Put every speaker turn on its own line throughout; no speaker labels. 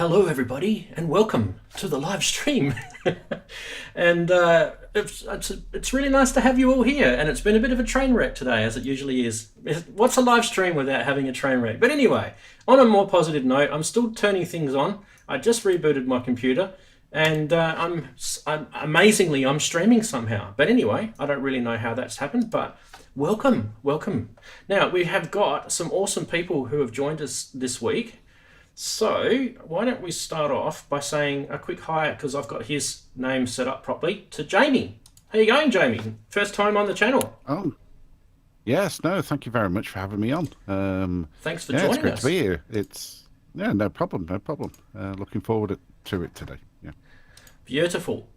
hello everybody, and welcome to the live stream. And it's really nice to have you all here. And it's been a bit of a train wreck today, as it usually is. What's a live stream without having a train wreck? But anyway, on a more positive note, I'm still turning things on. I just rebooted my computer, and I'm amazingly I'm streaming somehow. But anyway, I don't really know how that's happened, but welcome. Now we have got some awesome people who have joined us this week. So why don't we start off by saying a quick hi, because I've got his name set up properly, to Jamie. How you going, Jamie? First time on the channel.
Oh, yes. No, thank you very much for having me on.
Thanks for joining us.
It's great to be here. No problem. Looking forward to it today. Yeah.
Beautiful.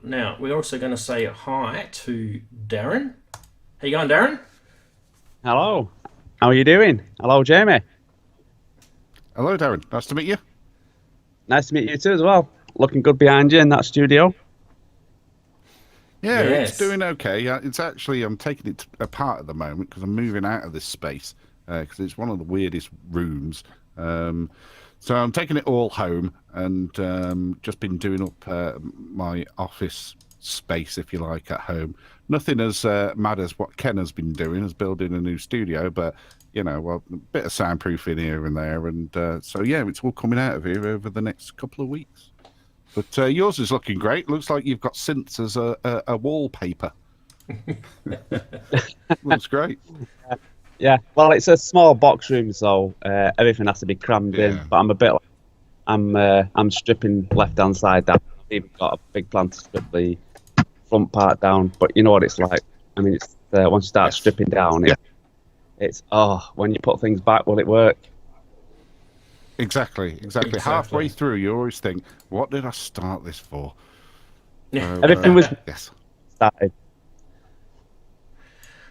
Now, we're also going to say hi to Darren. How you going, Darren?
Hello. How are you doing? Hello, Jamie.
Hello, Darren. Nice to meet you.
Nice to meet you too as well. Looking good behind you in that studio.
Yeah,
Yes.
It's doing okay. It's actually, I'm taking it apart at the moment because I'm moving out of this space because it's one of the weirdest rooms. So I'm taking it all home and just been doing up my office space, if you like, at home. Nothing as mad as what Ken has been doing, as building a new studio, but you know, well, a bit of soundproofing here and there, and so yeah, it's all coming out of here over the next couple of weeks. But yours is looking great. Looks like you've got synths as a wallpaper. Looks great.
Yeah, well, it's a small box room, so everything has to be crammed in. But I'm stripping left hand side down. I've even got a big plan to strip the front part down. But you know what it's like. I mean, it's once you start stripping down, it's when you put things back, will it work?
Exactly. Halfway through, you always think, what did I start this for?
Yeah.
Everything was started.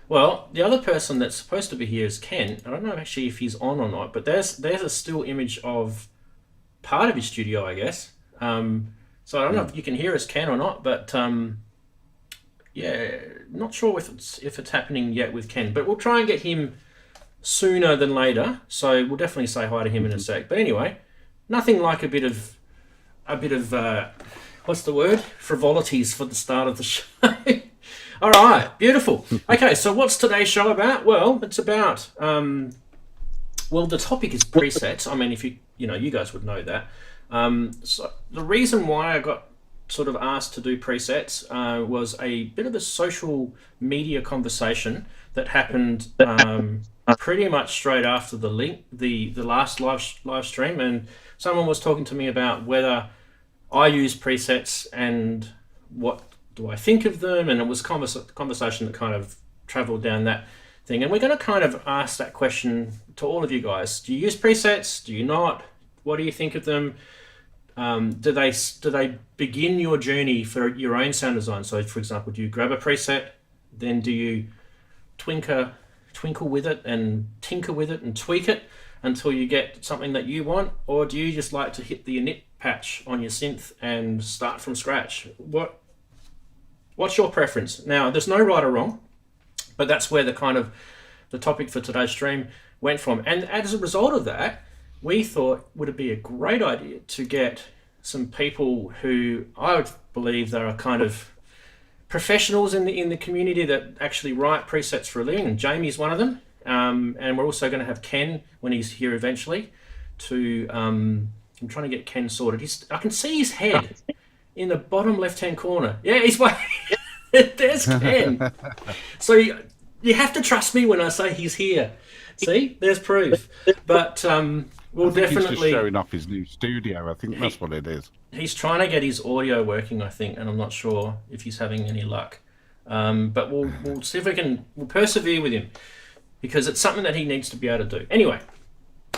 Well, the other person that's supposed to be here is Ken. I don't know actually if he's on or not, but there's a still image of part of his studio, I guess. So I don't know if you can hear us, Ken, or not, but yeah, not sure if it's happening yet with Ken, but we'll try and get him sooner than later. So we'll definitely say hi to him in a sec. But anyway, nothing like a bit of what's the word? Frivolities for the start of the show. All right, beautiful. Okay, so what's today's show about? Well, it's about the topic is presets. I mean, if you guys would know that. So the reason why I got sort of asked to do presets was a bit of a social media conversation that happened pretty much straight after the last live stream, and someone was talking to me about whether I use presets and what do I think of them, and it was conversation that kind of traveled down that thing, and we're going to kind of ask that question to all of you guys. Do you use presets? Do you not? What do you think of them? Do they begin your journey for your own sound design? So, for example, do you grab a preset, then do you twinkle with it and tinker with it and tweak it until you get something that you want, or do you just like to hit the init patch on your synth and start from scratch? What's your preference? Now, there's no right or wrong, but that's where the topic for today's stream went from, and as a result of that, we thought would it be a great idea to get some people who I would believe they are kind of professionals in the community that actually write presets for a living, and Jamie's one of them. And we're also going to have Ken when he's here eventually. I'm trying to get Ken sorted. I can see his head in the bottom left-hand corner. Yeah, he's there's Ken. So you have to trust me when I say he's here. See, there's proof. But we'll definitely.
He's just showing off his new studio. I think that's what it is.
He's trying to get his audio working, I think, and I'm not sure if he's having any luck. But we'll see if we'll persevere with him, because it's something that he needs to be able to do. Anyway,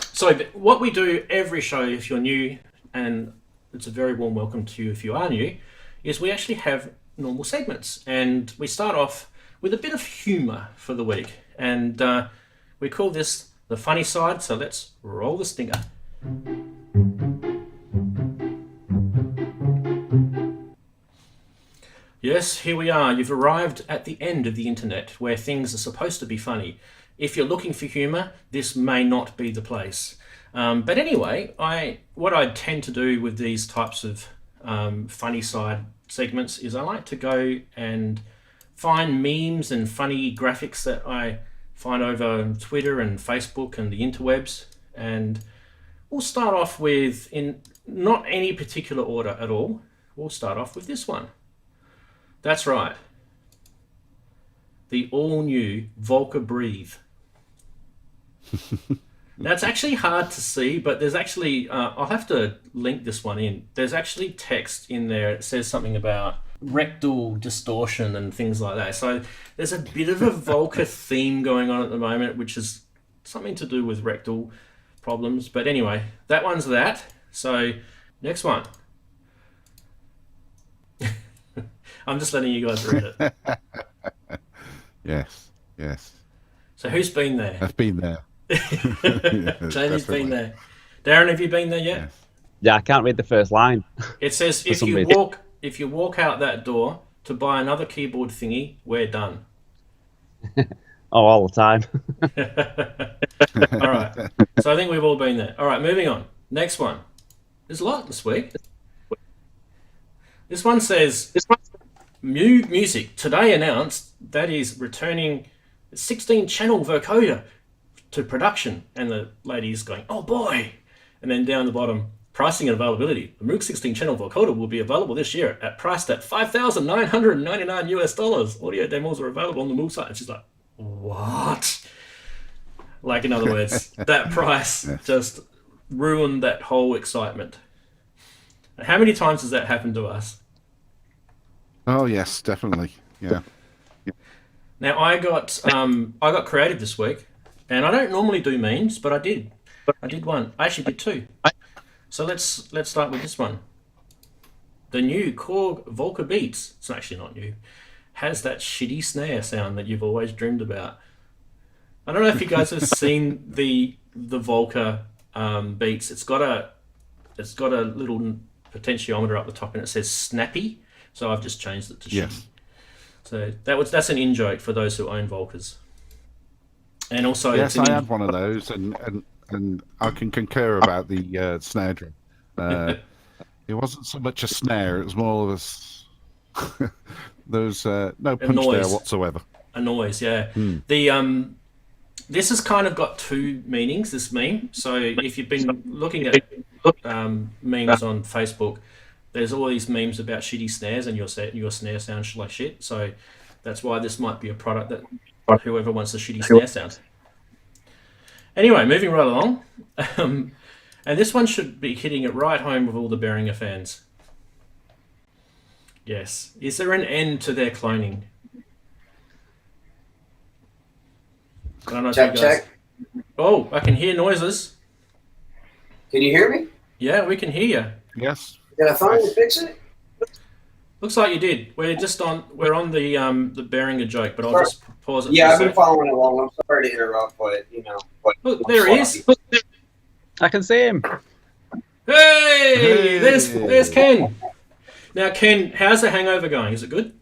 so what we do every show, if you're new, and it's a very warm welcome to you if you are new, is we actually have normal segments, and we start off with a bit of humour for the week, and we call this the funny side. So let's roll the stinger. Yes, here we are. You've arrived at the end of the internet where things are supposed to be funny. If you're looking for humour, this may not be the place. But anyway, what I tend to do with these types of funny side segments is I like to go and find memes and funny graphics that I find over Twitter and Facebook and the interwebs. And we'll start off with, in not any particular order at all, we'll start off with this one. That's right. The all-new Volca Breathe. That's actually hard to see, but there's actually, I'll have to link this one in. There's actually text in there. It says something about rectal distortion and things like that. So there's a bit of a Volca theme going on at the moment, which is something to do with rectal problems. But anyway, that one's that. So next one. I'm just letting you guys read it.
Yes, yes.
So who's been there?
I've been there.
Jamie's been there. Darren, have you been there yet?
Yes.
Yeah, I can't read the first line.
It says if
some
you
reason.
walk out that door to buy another keyboard thingy, we're done.
Oh, all the time.
All right. So I think we've all been there. All right, moving on. Next one. There's a lot this week. This one says Moog Music today announced that is returning 16-channel vocoder to production, and the lady's going, oh boy. And then down the bottom, pricing and availability. The Moog 16-channel vocoder will be available this year priced at $5,999 US. Audio demos are available on the Moog site. And she's like, what? Like, in other words, that price just ruined that whole excitement. How many times has that happened to us?
Oh yes, definitely. Yeah.
Now I got creative this week, and I don't normally do memes, but I did. I did one. I actually did two. So let's start with this one. The new Korg Volca Beats. It's actually not new. Has that shitty snare sound that you've always dreamed about. I don't know if you guys have seen the Volca Beats. It's got a little potentiometer up the top, and it says snappy. So I've just changed it to shitty.
Yes.
So that's an in-joke for those who own Volcas. And also,
Yes, I have one of those, and I can concur about the snare drum. It wasn't so much a snare; it was more of there's no punch there whatsoever.
A noise, yeah. The this has kind of got two meanings. This meme. So if you've been looking at memes on Facebook, there's all these memes about shitty snares, and your snare sounds like shit. So that's why this might be a product that whoever wants a shitty snare sound. Anyway, moving right along. And this one should be hitting it right home with all the Behringer fans. Yes. Is there an end to their cloning? I don't know if you guys...
Check.
Oh, I can hear noises.
Can you hear me?
Yeah, we can hear you.
Yes.
Did I finally fix it?
Looks like you did. We're on the Behringer joke, but I'll just pause it.
Yeah,
for a
I've been
sec.
following along. I'm sorry to interrupt, but
Look, there he is.
I can see him.
Hey, there's Ken. Now, Ken, how's the hangover going? Is it good?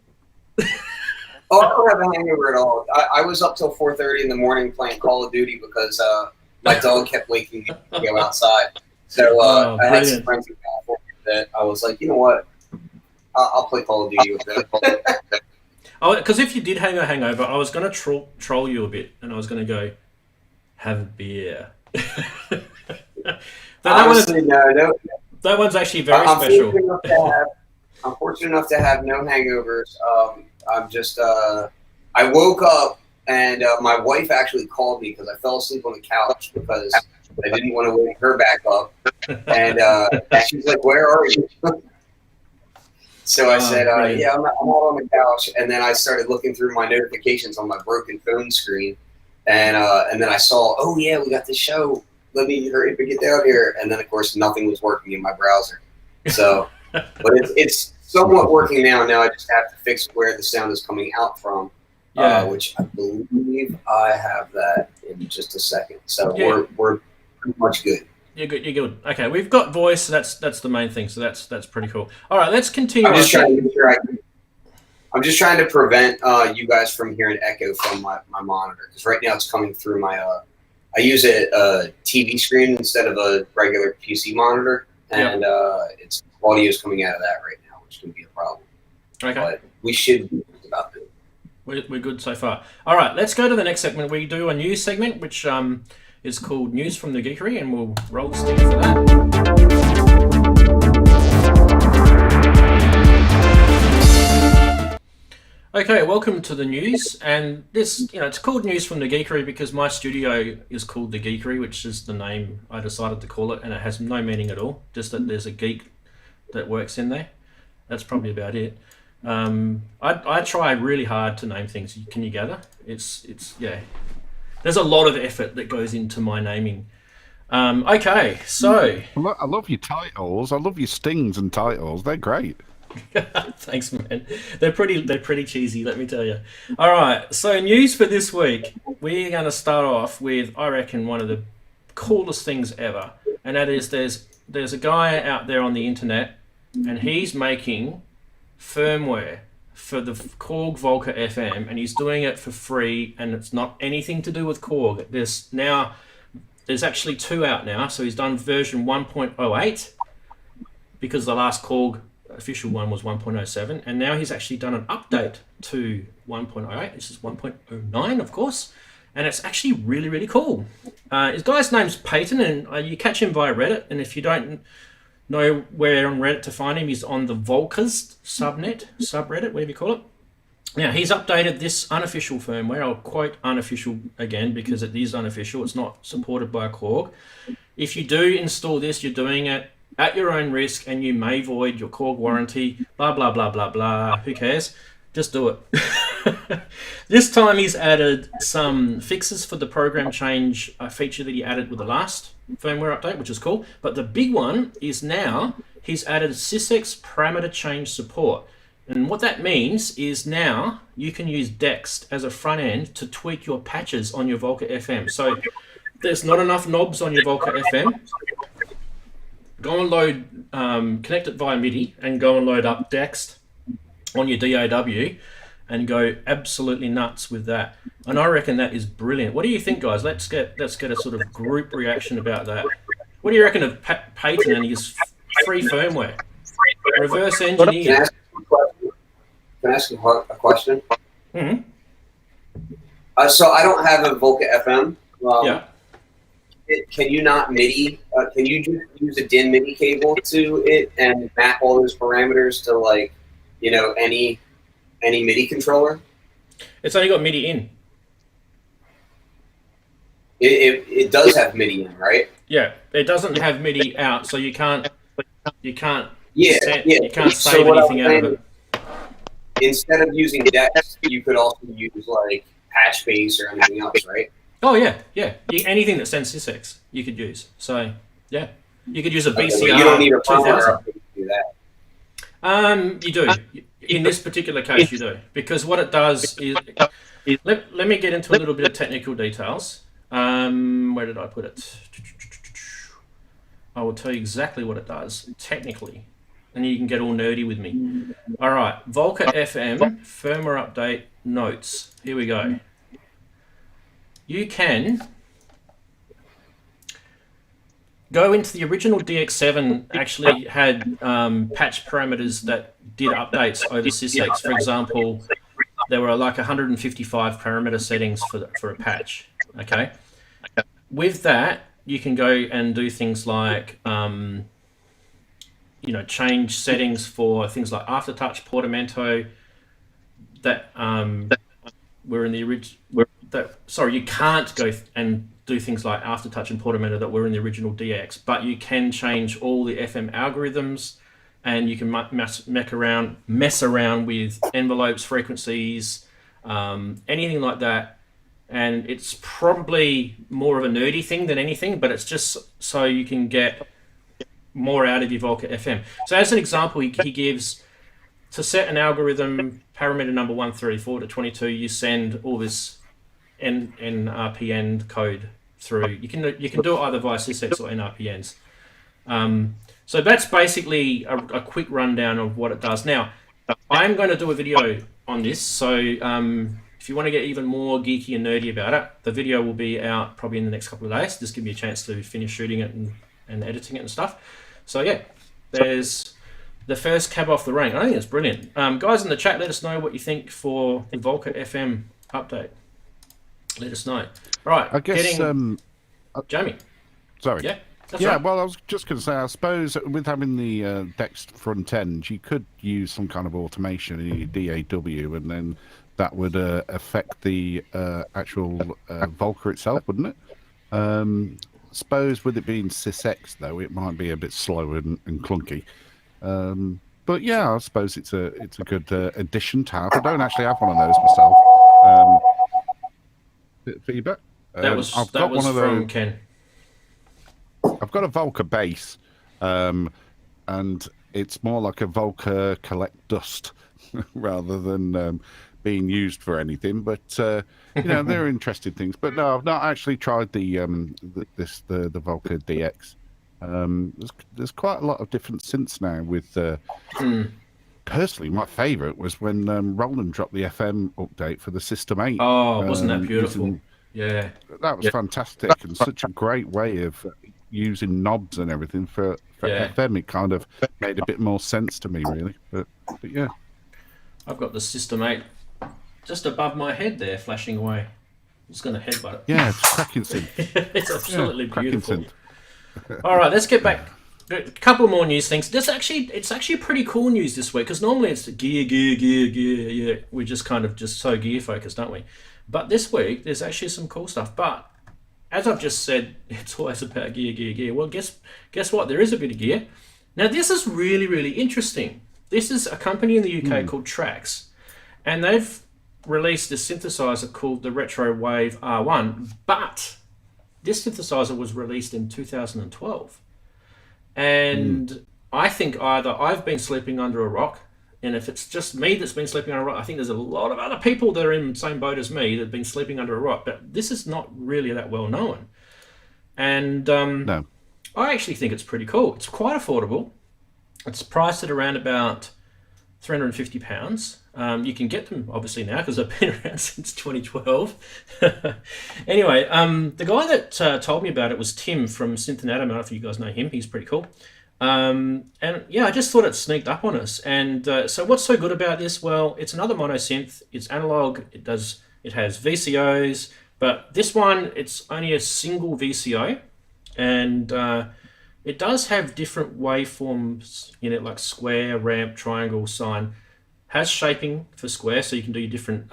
Oh, I don't have a hangover at all. I was up till 4:30 in the morning playing Call of Duty because my dog kept waking me to go outside. So I had some friends in California that I was like, you know what? I'll play Call of Duty with them.
Oh, because if you did have a hangover, I was going to troll you a bit, and I was going to go, have a beer.
Honestly, no.
That one's actually very special.
I'm fortunate enough to have no hangovers. I'm just, I woke up and my wife actually called me because I fell asleep on the couch because I didn't want to wake her back up. And she's like, where are you? So I said, yeah, I'm out on the couch. And then I started looking through my notifications on my broken phone screen. And then I saw, oh, yeah, we got this show. Let me hurry up and get down here. And then, of course, nothing was working in my browser. So, but it's somewhat working now. Now I just have to fix where the sound is coming out from, which I believe I have that in just a second. So we're pretty much good.
You're good. Okay, we've got voice. So that's the main thing. So that's pretty cool. All right, let's continue.
I'm just trying to prevent you guys from hearing echo from my monitor because right now it's coming through my I use a TV screen instead of a regular PC monitor, and it's audio is coming out of that right now, which can be a problem.
Okay.
But we should be about it.
We're good so far. All right, let's go to the next segment. We do a news segment, which is called News from the Geekery, and we'll roll the stick for that. Okay, welcome to the news, and this, it's called News from the Geekery because my studio is called the Geekery, which is the name I decided to call it, and it has no meaning at all, just that there's a geek that works in there. That's probably about it. I try really hard to name things. Can you gather? It's There's a lot of effort that goes into my naming. Okay, so
I love your titles. I love your stings and titles. They're great.
thanks, man. They're pretty cheesy, let me tell you. All right, so news for this week. We're going to start off with, I reckon, one of the coolest things ever, and that is there's a guy out there on the internet, and he's making firmware for the Korg Volca FM, and he's doing it for free, and it's not anything to do with Korg. There's actually 2 out now, so he's done version 1.08 because the last Korg official one was 1.07, and now he's actually done an update to 1.08. This is 1.09, of course, and it's actually really, really cool. His guy's name's Peyton, and you catch him via Reddit, and if you don't know where on Reddit to find him, he's on the Volcas subreddit, whatever you call it. Now, he's updated this unofficial firmware. I'll quote unofficial again because it is unofficial. It's not supported by Korg. If you do install this, you're doing it at your own risk, and you may void your Korg warranty, blah, blah, blah, blah, blah. Who cares? Just do it. This time he's added some fixes for the program change feature that he added with the last firmware update, which is cool. But the big one is now he's added Sysex parameter change support. And what that means is now you can use Dext as a front end to tweak your patches on your Volca FM. So there's not enough knobs on your Volca FM. Go and load, connect it via MIDI and go and load up Dext on your DAW and go absolutely nuts with that. And I reckon that is brilliant. What do you think, guys? Let's get a sort of group reaction about that. What do you reckon of Peyton and his free firmware? Reverse engineer.
Can I ask a question?
Mm-hmm.
So I don't have a Volca FM.
Yeah.
Can you not MIDI? Can you just use a DIN MIDI cable to it and map all those parameters to, like, any MIDI controller?
It's only got MIDI in.
It does have MIDI in, right?
Yeah, it doesn't have MIDI out, so you can't you can't
So
save anything out of it.
Instead of using Dex, you could also use like patch base or anything else, right?
Oh yeah. Anything that sends Sysex, you could use. So yeah, you could use a VCR.
You don't need a
2000.
firmware update to do that.
You do. In this particular case, you do, because what it does is let me get into a little bit of technical details. Where did I put it? I will tell you exactly what it does technically, and you can get all nerdy with me. All right, Volca FM firmware update notes. Here we go. You can go into the original DX7. Actually had patch parameters that did updates over Sysex. For example, there were like 155 parameter settings for a patch. Okay, with that you can go and do things like change settings for things like aftertouch, portamento that were in the original. Sorry, you can't go and do things like aftertouch and portamento that were in the original DX, but you can change all the FM algorithms, and you can mess around with envelopes, frequencies, anything like that. And it's probably more of a nerdy thing than anything, but it's just so you can get more out of your Volca FM. So as an example, he gives, to set an algorithm parameter number 134 to 22, you send all this NRPN code through. You can do it either via Sysex or NRPNs. So that's basically a quick rundown of what it does. Now, I'm going to do a video on this, so if you want to get even more geeky and nerdy about it, the video will be out probably in the next couple of days. Just give me a chance to finish shooting it and editing it and stuff. So yeah, there's the first cab off the rank. I think it's brilliant. Guys in the chat, let us know what you think for the Volca FM update. Let us know. All right,
I guess
Jamie.
Sorry.
Yeah. That's
yeah,
right.
well, I was just going to say, I suppose with having the DEX front end, you could use some kind of automation in your DAW, and then that would affect the actual Volca itself, wouldn't it? Suppose with it being SysX, though, it might be a bit slow and clunky. But yeah, I suppose it's a good addition to have. I don't actually have one of those myself. Bit of feedback.
That was
I've
that
got
was
one of
from
those.
Ken.
I've got a Volca bass, and it's more like a Volca collect dust rather than being used for anything. But you know, they're interesting things. But no, I've not actually tried the Volca DX. There's quite a lot of different synths now. With personally, my favourite was when Roland dropped the FM update for the System 8.
Oh, wasn't that beautiful? Yeah,
that was fantastic, and such a great way of using knobs and everything for FM. It kind of made a bit more sense to me, really. But yeah,
I've got the System 8 just above my head there, flashing away. I'm just going to headbutt it.
yeah, it's cracking synth.
It's absolutely
cracking
beautiful.
synth.
All right, let's get back. A couple more news things. It's actually pretty cool news this week, because normally it's gear. Yeah, we're just kind of just so gear focused, aren't we? But this week there's actually some cool stuff. But as I've just said, it's always about gear. Well, guess what? There is a bit of gear. Now this is really, really interesting. This is a company in the UK called Trax, and they've released a synthesizer called the Retro Wave R1. But this synthesizer was released in 2012. And I think either I've been sleeping under a rock, and if it's just me that's been sleeping under a rock, I think there's a lot of other people that are in the same boat as me that have been sleeping under a rock, but this is not really that well known. And
No.
I actually think it's pretty cool. It's quite affordable. It's priced at around about £350. You can get them obviously now because they've been around since 2012. Anyway, the guy that told me about it was Tim from Synth and Atom. I don't know if you guys know him. He's pretty cool. And yeah, I just thought it sneaked up on us. And so what's so good about this? Well, it's another mono synth. It's analog. It has VCOs, but this one, it's only a single VCO, and it does have different waveforms in it, like square, ramp, triangle, sine. Has shaping for square, so you can do your different,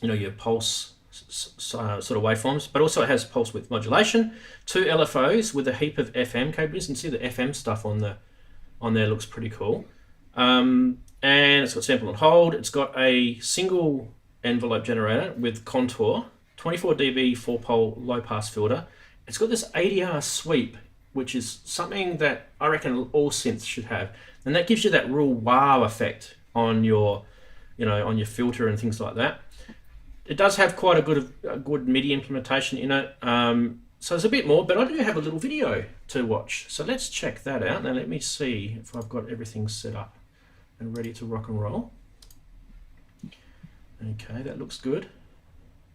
your pulse sort of waveforms, but also it has pulse width modulation, 2 LFOs with a heap of FM cables. You can see the FM stuff on there looks pretty cool. And it's got sample and hold. It's got a single envelope generator with contour, 24 dB 4-pole low-pass filter. It's got this ADR sweep, which is something that I reckon all synths should have, and that gives you that real wow effect on your, on your filter and things like that. It does have quite a good MIDI implementation in it, so there's a bit more, but I do have a little video to watch, so let's check that out. Now let me see if I've got everything set up and ready to rock and roll. Okay, that looks good,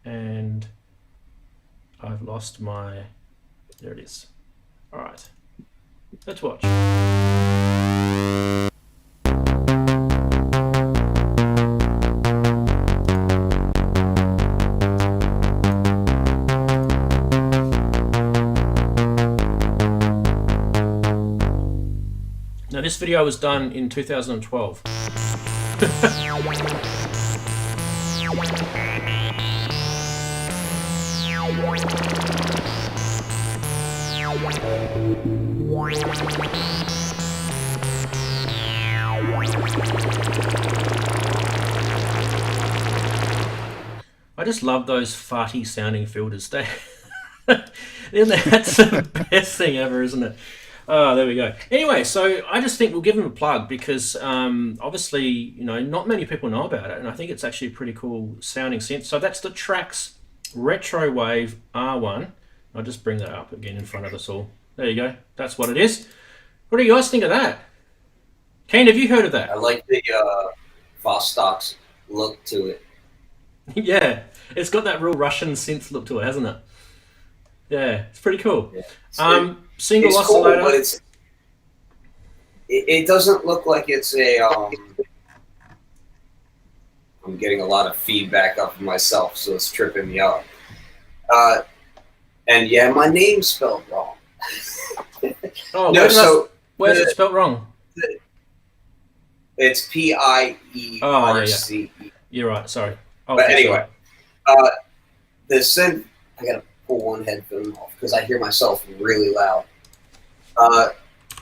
and I've lost my, there it is. All right, let's watch. Now this video was done in 2012. I just love those farty sounding filters. That's the best thing ever, isn't it? Oh, there we go. Anyway, so I just think we'll give them a plug because obviously, not many people know about it, and I think it's actually a pretty cool sounding synth. So that's the Trax Retro Wave R1. I'll just bring that up again in front of us all. There you go. That's what it is. What do you guys think of that? Kane, have you heard of that?
I like the Vostok's look to it.
Yeah, it's got that real Russian synth look to it, hasn't it? Yeah, it's pretty cool.
Yeah.
Single
It's
oscillator.
cool, but it doesn't look like it's a. I'm getting a lot of feedback off of myself, so it's tripping me up. And yeah, my name's spelled wrong.
Oh,
no,
where's it spelled wrong?
It's PieiRce.
Oh, yeah. You're right. Sorry.
But anyway, the synth. I gotta pull one headphone off because I hear myself really loud.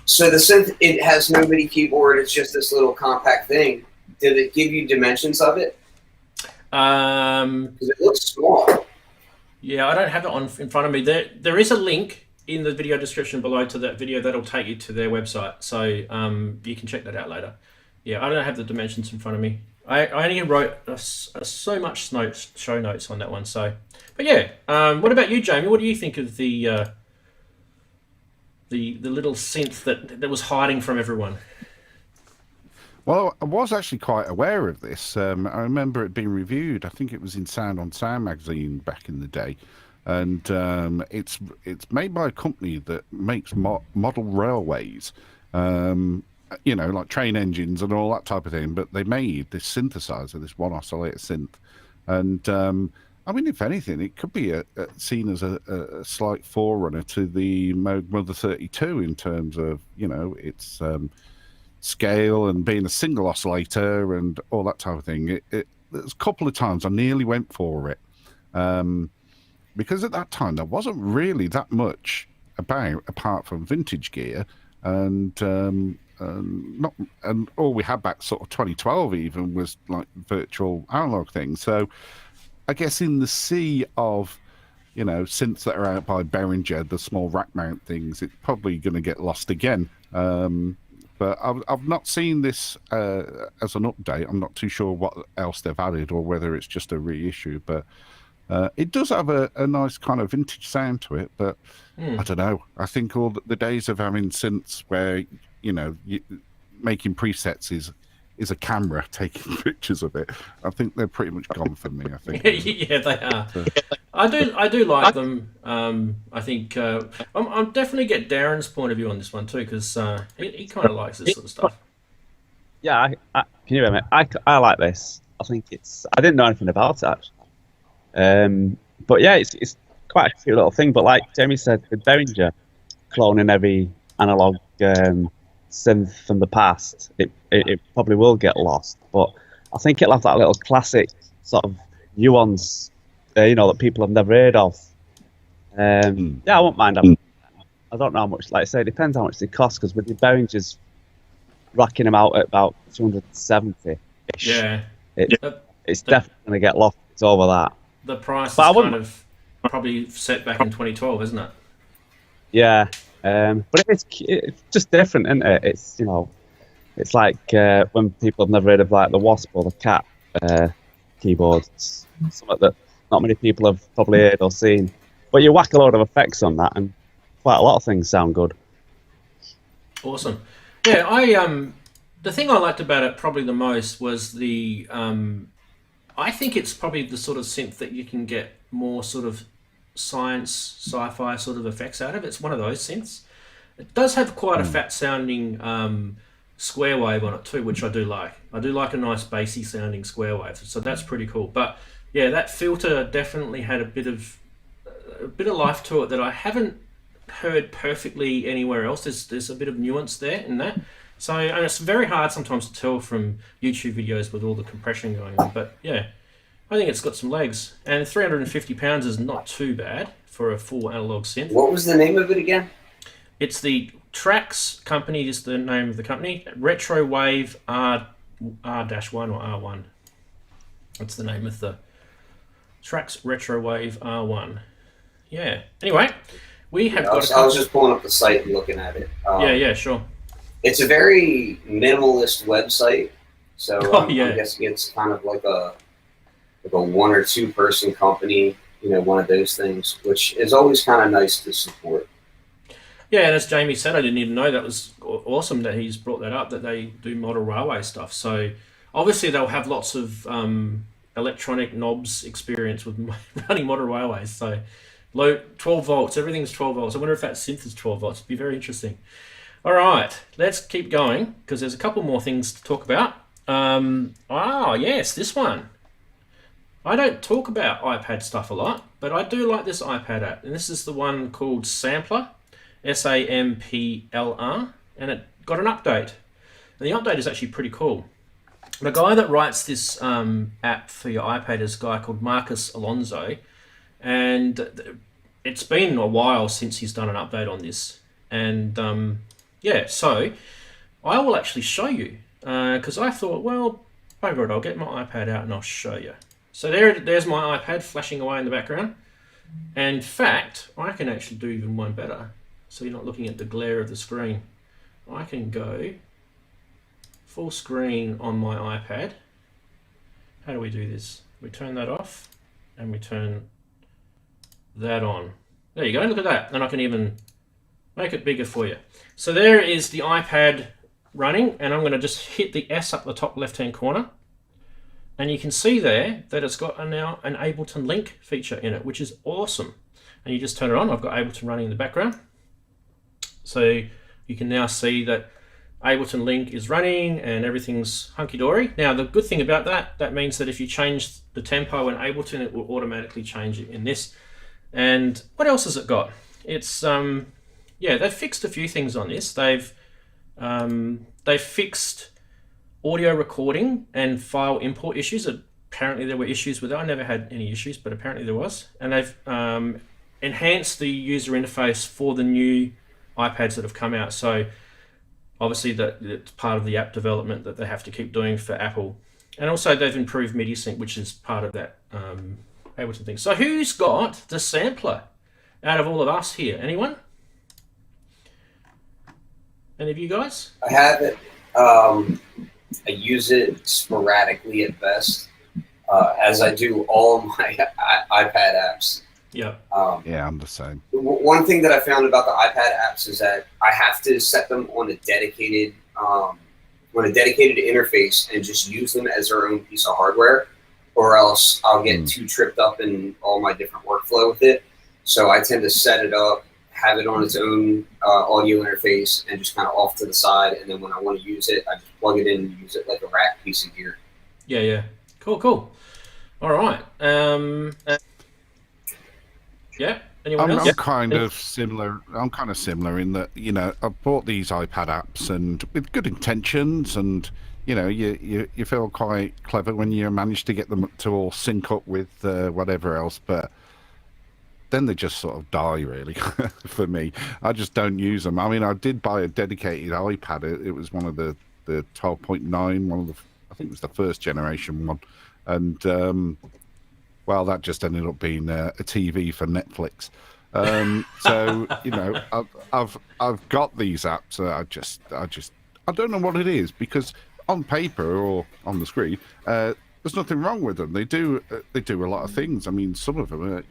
So the synth, it has no MIDI keyboard. It's just this little compact thing. Did it give you dimensions of it? Because it looks small.
Yeah, I don't have it in front of me. There is a link in the video description below to that video that'll take you to their website, so you can check that out later. Yeah, I don't have the dimensions in front of me. I only wrote so much show notes on that one. So, but yeah, what about you, Jamie? What do you think of the little synth that was hiding from everyone?
Well, I was actually quite aware of this. I remember it being reviewed. I think it was in Sound on Sound magazine back in the day, and it's made by a company that makes model railways. You know, like train engines and all that type of thing, but they made this synthesizer, this one oscillator synth. And I mean, if anything, it could be seen as a slight forerunner to the Moog Mother 32 in terms of, you know, its scale and being a single oscillator and all that type of thing. There's a couple of times I nearly went for it, because at that time there wasn't really that much about apart from vintage gear, and all we had back sort of 2012 even was like virtual analog things. So I guess in the sea of, you know, synths that are out by Behringer, the small rack mount things, it's probably going to get lost again. But I've not seen this as an update. I'm not too sure what else they've added or whether it's just a reissue, but it does have a nice kind of vintage sound to it. But I don't know. I think all the days of having synths where, you know, making presets is a camera taking pictures of it. I think they're pretty much gone for me. I think.
Yeah, they are. I do like them. I think I'm definitely get Darren's point of view on this one too, because he kind of likes this sort of stuff.
Yeah, can you hear me? I like this. I think I didn't know anything about it actually. But yeah, it's quite a cute little thing. But like Jamie said, with Behringer cloning every analog synth from the past, it probably will get lost. But I think it'll have that little classic sort of nuance, you know, that people have never heard of. Yeah, I won't mind having. I don't know how much. Like I say, it depends how much they cost. Because with the Behringers racking them out at about 270.
Yeah,
it's definitely going to get lost. It's over that.
The price is kind of probably set back in 2012, isn't it?
Yeah, but it's just different, isn't it? It's, you know, it's like when people have never heard of like the Wasp or the Cat keyboards, something that not many people have probably heard or seen. But you whack a load of effects on that, and quite a lot of things sound good.
Awesome. Yeah, the thing I liked about it probably the most was the I think it's probably the sort of synth that you can get more sort of science, sci-fi sort of effects out of. It's one of those synths. It does have quite a fat sounding square wave on it too, which I do like. I do like a nice bassy sounding square wave, so that's pretty cool. But yeah, that filter definitely had a bit of life to it that I haven't heard perfectly anywhere else. There's a bit of nuance there in that. So, and it's very hard sometimes to tell from YouTube videos with all the compression going on. But yeah, I think it's got some legs. And 350 pounds is not too bad for a full analog synth.
What was the name of it again?
It's the Trax company, is the name of the company. Retro Wave R-1 or R1. That's the name of the Trax Retro Wave R1. Yeah. Anyway, we have got.
I was just pulling up the site and looking at it.
Yeah, sure.
It's a very minimalist website, so I'm guessing it's kind of like a 1 or 2 person company, you know, one of those things, which is always kind of nice to support.
Yeah, and as Jamie said, I didn't even know. That was awesome that he's brought that up, that they do model railway stuff. So obviously they'll have lots of electronic knobs experience with running modern railways. So low 12 volts, everything's 12 volts. I wonder if that synth is 12 volts. It'd be very interesting. All right, let's keep going because there's a couple more things to talk about. Yes, this one. I don't talk about iPad stuff a lot, but I do like this iPad app. And this is the one called Sampler, Sampler, and it got an update. And the update is actually pretty cool. The guy that writes this app for your iPad is a guy called Marcus Alonso. And it's been a while since he's done an update on this. And so I will actually show you. Because I thought, well, over it, I'll get my iPad out and I'll show you. So there's my iPad flashing away in the background. And in fact, I can actually do even one better. So you're not looking at the glare of the screen. I can go full screen on my iPad. How do we do this? We turn that off and we turn that on. There you go, look at that. And I can even make it bigger for you. So there is the iPad running, and I'm going to just hit the S up the top left hand corner, and you can see there that it's got now an Ableton Link feature in it, which is awesome. And you just turn it on. I've got Ableton running in the background, so you can now see that Ableton Link is running and everything's hunky-dory. Now the good thing about that means that if you change the tempo in Ableton, it will automatically change it in this. And what else has it got? It's they've fixed a few things on this. They've fixed audio recording and file import issues. Apparently there were issues with it. I never had any issues, but apparently there was. And they've enhanced the user interface for the new iPads that have come out. So obviously that's part of the app development that they have to keep doing for Apple. And also they've improved MIDI sync, which is part of that Ableton thing. So who's got the sampler out of all of us here? Anyone? Any of you guys?
I have it. I use it sporadically at best, as I do all my iPad apps.
Yeah.
I'm the same.
One thing that I found about the iPad apps is that I have to set them on a dedicated interface and just use them as their own piece of hardware, or else I'll get too tripped up in all my different workflow with it. So I tend to set it up, have it on its own audio interface, and just kind of off to the side. And then when I want to use it, I just plug it in and use it like a rack piece of gear.
Yeah. Cool. All right. Anyone else?
I'm kind of similar. I'm kind of similar in that, I bought these iPad apps and with good intentions, and you feel quite clever when you manage to get them to all sync up with whatever else, but then they just sort of die, really. For me, I just don't use them. I mean, I did buy a dedicated iPad. It was one of the 12.9, I think it was the first generation one, and that just ended up being a TV for Netflix. So I've got these apps. I don't know what it is, because on paper or on the screen, there's nothing wrong with them. They do a lot of things. I mean, some of them are,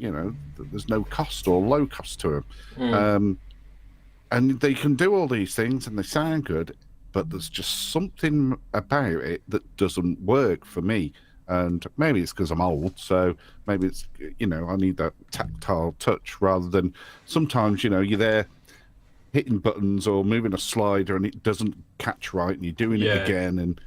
there's no cost or low cost to them. And they can do all these things and they sound good, but there's just something about it that doesn't work for me. And maybe it's because I'm old, so maybe it's, I need that tactile touch rather than sometimes, you're there hitting buttons or moving a slider and it doesn't catch right and you're doing it again. And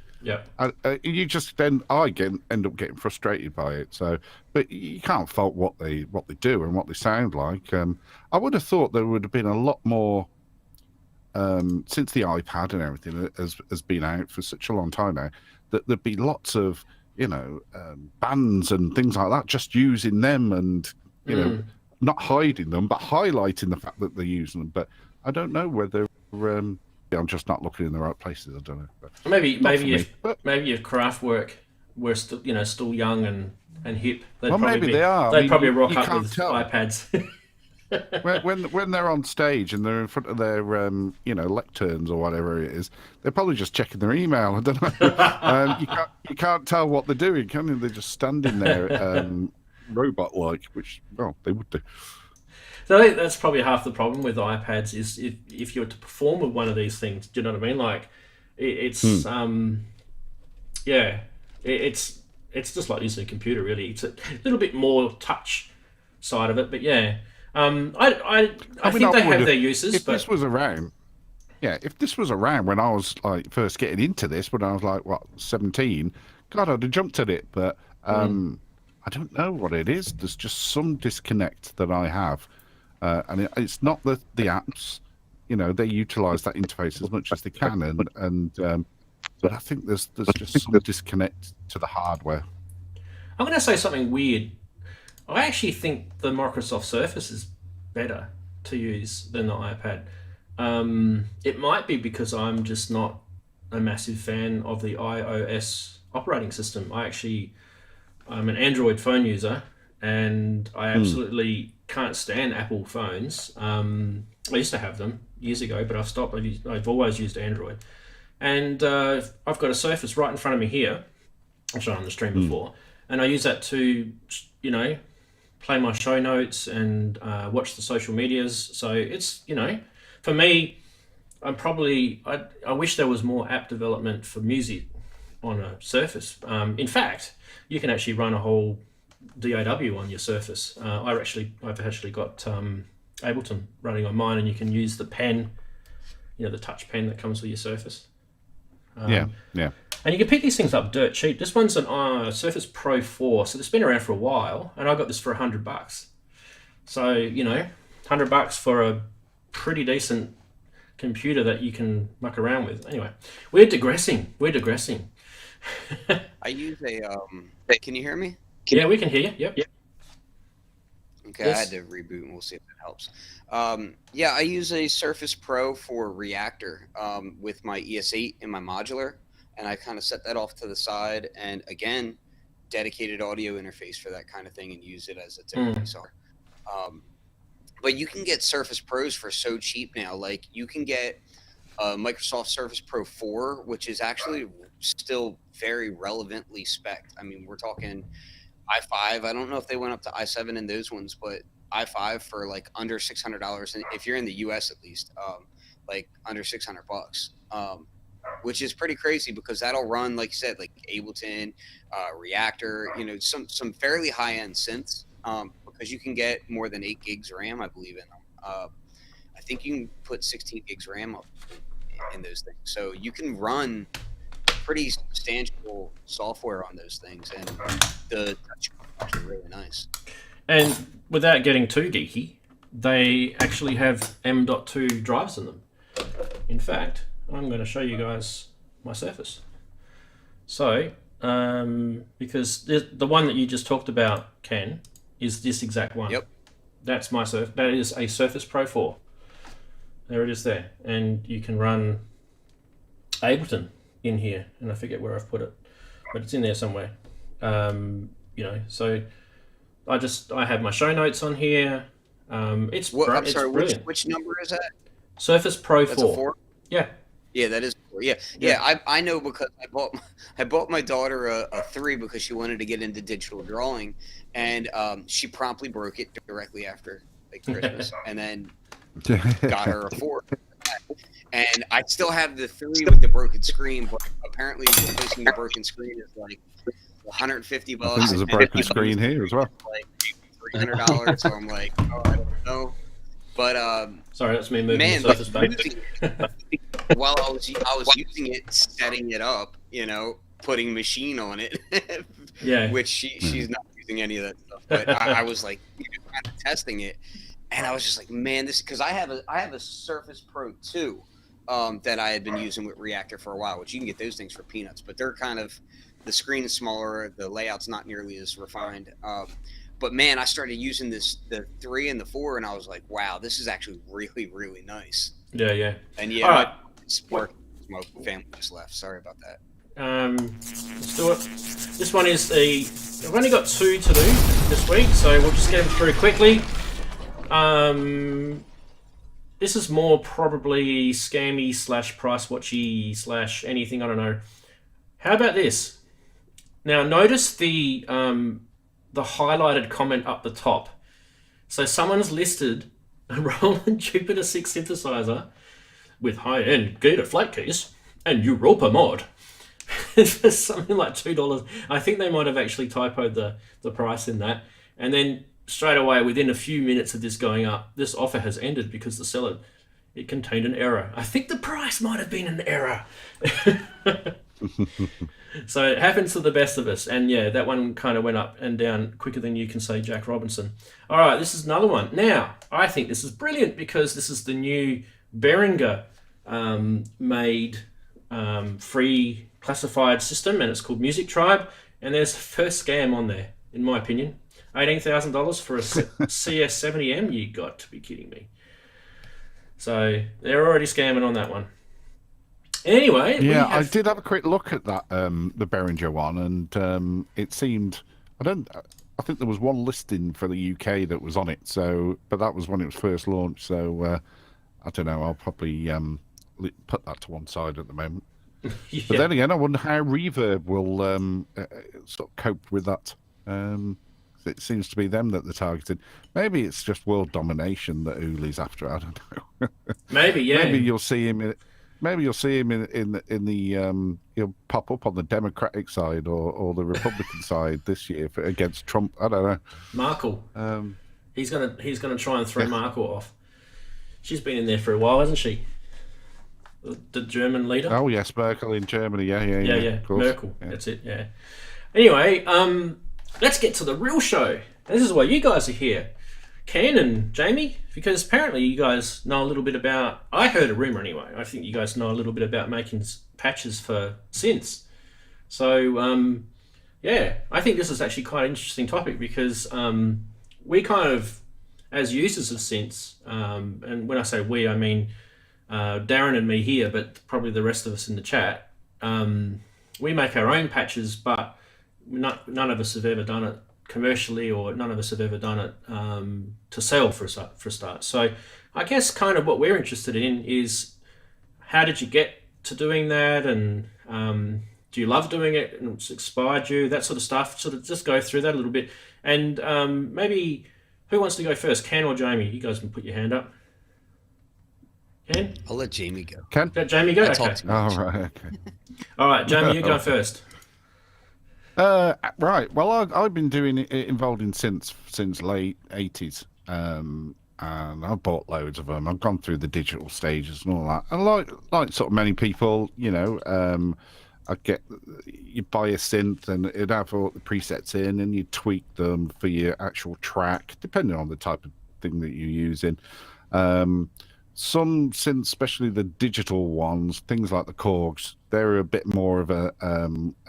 you just end up getting frustrated by it. So, but you can't fault what they do and what they sound like. I would have thought there would have been a lot more since the iPad and everything has been out for such a long time now, that there'd be lots of bands and things like that just using them and not hiding them but highlighting the fact that they're using them. But I don't know whether I'm just not looking in the right places. I don't know. But
maybe if Kraftwerk were still young and hip, they are. They'd probably rock up with iPads.
when they're on stage and they're in front of their lecterns or whatever it is, they're probably just checking their email. I don't know. You can't tell what they're doing, can you? They're just standing there, robot-like, which they would do.
So I think that's probably half the problem with iPads is if you're to perform with one of these things, do you know what I mean? Like it's it's just like using a computer, really. It's a little bit more touch side of it, but yeah. I think they have their uses.
If this was around, if this was around when I was like first getting into this, when I was like 17, God, I'd have jumped at it. But I don't know what it is. There's just some disconnect that I have, and it's not the apps. They utilize that interface as much as they can, but I think there's just some disconnect to the hardware.
I'm going to say something weird. I actually think the Microsoft Surface is better to use than the iPad. It might be because I'm just not a massive fan of the iOS operating system. I'm an Android phone user, and I absolutely can't stand Apple phones. I used to have them years ago, but I've stopped. I've always used Android. And I've got a Surface right in front of me here. I've shown on the stream before. And I use that to, play my show notes and watch the social medias. So it's, for me, I wish there was more app development for music on a Surface. In fact, you can actually run a whole DAW on your Surface. I've actually got Ableton running on mine, and you can use the pen, the touch pen that comes with your Surface.
Yeah.
And you can pick these things up dirt cheap. This one's an Surface Pro 4, so it's been around for a while, and I got this for $100. So, $100 for a pretty decent computer that you can muck around with. Anyway, we're digressing.
I use can you hear me?
Yeah, we can hear you. Yep.
Okay,
Yes.
I had to reboot, and we'll see if that helps. I use a Surface Pro for Reactor with my ES8 and my modular, and I kind of set that off to the side, and again, dedicated audio interface for that kind of thing, and use it as a typical song. But you can get Surface Pros for so cheap now. Like, you can get Microsoft Surface Pro 4, which is actually still very relevantly spec'd. I mean, we're talking i5. I don't know if they went up to i7 in those ones, but i5 for like under $600, and if you're in the US at least, like under $600, which is pretty crazy because that'll run, like you said, like Ableton, Reactor, some fairly high-end synths, because you can get more than 8 gigs RAM, I believe, in them. I think you can put 16 gigs RAM up in those things, so you can run pretty substantial software on those things, and the touch are really nice.
And without getting too geeky, they actually have M.2 drives in them. In fact, I'm going to show you guys my Surface. So, because the one that you just talked about, Ken, is this exact one.
Yep.
That's my Surface. That is a Surface Pro 4. There it is there. And you can run Ableton in here, and I forget where I've put it, but it's in there somewhere. So I have my show notes on here. It's brilliant.
Which number is that?
Surface Pro 4.
That's a 4?
Yeah,
that is 4. Yeah. I know, because I bought my daughter a 3 because she wanted to get into digital drawing, and she promptly broke it directly after Christmas, and then got her a 4. And I still have the 3 with the broken screen, but apparently replacing the broken screen is like $150.
I think there's a broken screen here as well.
Like $300. So I'm like, I don't know. But
sorry, that's me moving the Surface back.
While I was using it, setting it up, putting machine on it.
Yeah.
Which she's not using any of that stuff. But I was like kind of testing it, and I was just like, man, this, because I have a Surface Pro 2 that I had been using with Reactor for a while, which you can get those things for peanuts, but they're kind of, the screen is smaller, the layout's not nearly as refined. But man, I started using the 3 and the 4, and I was like, wow, this is actually really, really nice.
Yeah.
And
All right.
My family just left. Sorry about that.
Let's do it. This one is I've only got 2 to do this week, so we'll just get them through quickly. This is more probably scammy / price watchy / anything, I don't know. How about this? Now notice the highlighted comment up the top. So someone's listed a Roland Jupiter 6 synthesizer with high-end gated flat keys and Europa mod. for something like $2. I think they might have actually typoed the price in that. And then straight away, within a few minutes of this going up, this offer has ended because the seller, it contained an error. I think the price might have been an error. So it happens to the best of us. And yeah, that one kind of went up and down quicker than you can say Jack Robinson. All right, this is another one. Now, I think this is brilliant because this is the new Behringer made free classified system, and it's called Music Tribe. And there's the first scam on there, in my opinion. $18,000 for a CS70M? You got to be kidding me. So they're already scamming on that one. Anyway,
yeah, I did have a quick look at that, the Behringer one, and it seemed I think there was one listing for the UK that was on it. So, but that was when it was first launched. So I don't know. I'll probably put that to one side at the moment.
Yeah.
But then again, I wonder how Reverb will sort of cope with that. It seems to be them that they're targeting. Maybe it's just world domination that Uli's after. I don't know.
Maybe, yeah.
Maybe you'll see him. Maybe you'll see him in the he'll pop up on the Democratic side or the Republican side this year against Trump. I don't know.
Merkel. He's gonna try and throw Merkel off. She's been in there for a while, hasn't she? The German leader.
Oh yes, Merkel in Germany. Yeah.
Merkel.
Yeah.
That's it. Yeah. Anyway, let's get to the real show. This is why you guys are here, Ken and Jamie, because apparently you guys know a little bit about. I heard a rumor anyway. I think you guys know a little bit about making patches for synths. So yeah, I think this is actually quite an interesting topic because we kind of, as users of synths, and when I say we, I mean Darren and me here, but probably the rest of us in the chat, we make our own patches, but none of us have ever done it commercially, or none of us have ever done it to sell for a start. So I guess kind of what we're interested in is how did you get to doing that, and do you love doing it, and it's inspired you, that sort of stuff. Sort of just go through that a little bit, and maybe who wants to go first, Ken or Jamie? You guys can put your hand up. Ken?
I'll let Jamie go.
Ken?
Let Jamie go?
I
Okay.
talk too much.
Oh, right, okay.
All right, Jamie, you go first.
Right. Well, I've been doing it involved in synths since late 80s, and I've bought loads of them. I've gone through the digital stages and all that. And like sort of many people, you know, you buy a synth and it'd have all the presets in, and you tweak them for your actual track, depending on the type of thing that you're using. Some synths, especially the digital ones, things like the Korgs, they're a bit more of a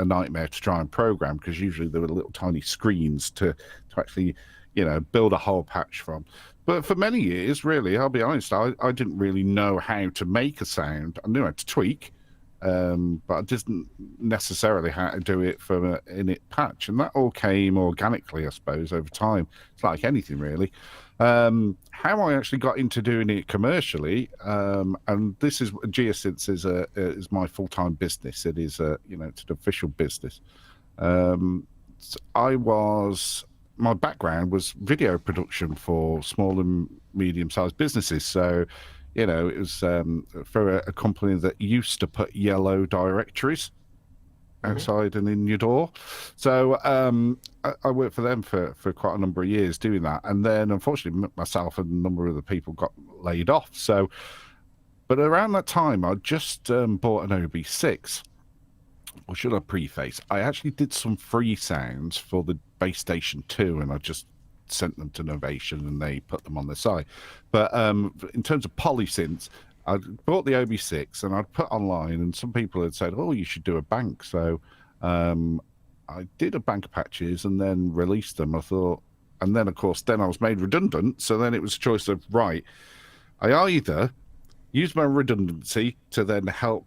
nightmare to try and program, because usually there were little tiny screens to actually, you know, build a whole patch from. But for many years, really, I'll be honest, I didn't really know how to make a sound. I knew how to tweak, but I didn't necessarily how to do it for an init patch. And that all came organically, I suppose, over time. It's like anything, really. How I actually got into doing it commercially, and this is Geosynths is my full-time business. It is it's an official business. My background was video production for small and medium-sized businesses. So, you know, it was for a company that used to put yellow directories outside and in your door. So I worked for them for quite a number of years doing that. And then, unfortunately, myself and a number of the people got laid off. So, but around that time, I just bought an OB6. Or should I preface? I actually did some free sounds for the Base Station 2, and I just sent them to Novation, and they put them on their site. But in terms of polysynths, I bought the OB6 and I'd put online, and some people had said, oh, you should do a bank. So I did a bank of patches and then released them. I thought, and then, of course, then I was made redundant. So then it was a choice of, right, I either use my redundancy to then help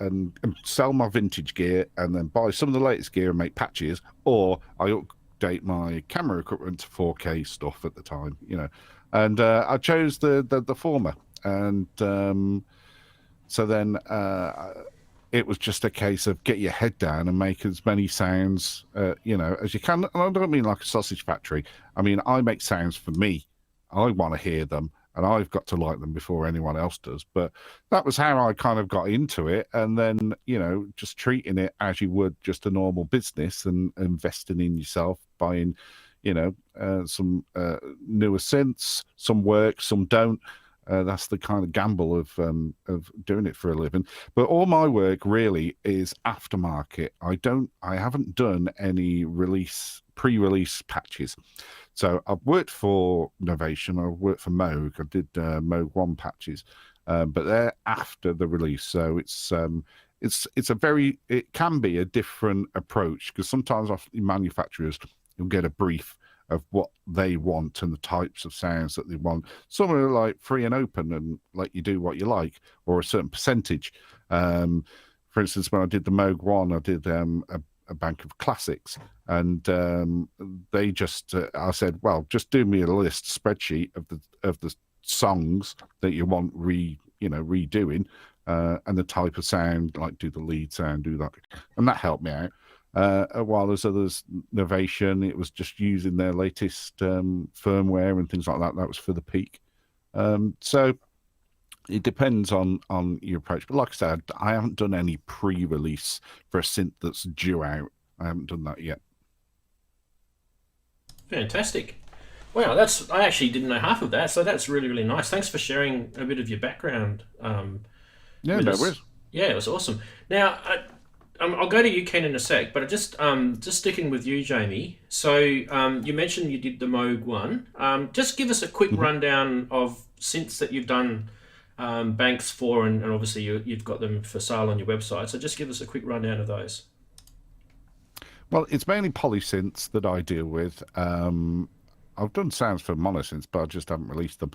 and sell my vintage gear and then buy some of the latest gear and make patches, or I update my camera equipment to 4K stuff at the time, you know. And I chose the former. And so then it was just a case of get your head down and make as many sounds, you know, as you can. And I don't mean like a sausage factory. I mean, I make sounds for me. I want to hear them, and I've got to like them before anyone else does. But that was how I kind of got into it, and then just treating it as you would just a normal business and investing in yourself, buying some newer synths, some work, some don't. That's the kind of gamble of doing it for a living. But all my work really is aftermarket. I haven't done any pre-release patches. So I've worked for Novation, I've worked for Moog, I did Moog 1 patches, but they're after the release. So it can be a different approach, because sometimes manufacturers, you'll get a brief of what they want and the types of sounds that they want. Some are like free and open and let you do what you like, or a certain percentage. For instance, when I did the Moog 1, I did a bank of classics, and they just I said, well, just do me a spreadsheet of the songs that you want redoing, and the type of sound, like do the lead sound, do that, and that helped me out. While there's others, Novation, it was just using their latest firmware and things like that. That was for the peak. So it depends on your approach. But like I said, I haven't done any pre-release for a synth that's due out. I haven't done that yet.
Fantastic. Wow, I actually didn't know half of that, so that's really, really nice. Thanks for sharing a bit of your background.
Yeah, no worries.
Yeah, it was awesome. Now, I'll go to you, Ken, in a sec, but just sticking with you, Jamie. So you mentioned you did the Moog 1. Just give us a quick rundown of synths that you've done banks for, and obviously you've got them for sale on your website. So just give us a quick rundown of those.
Well, it's mainly polysynths that I deal with. I've done sounds for monosynths, but I just haven't released them.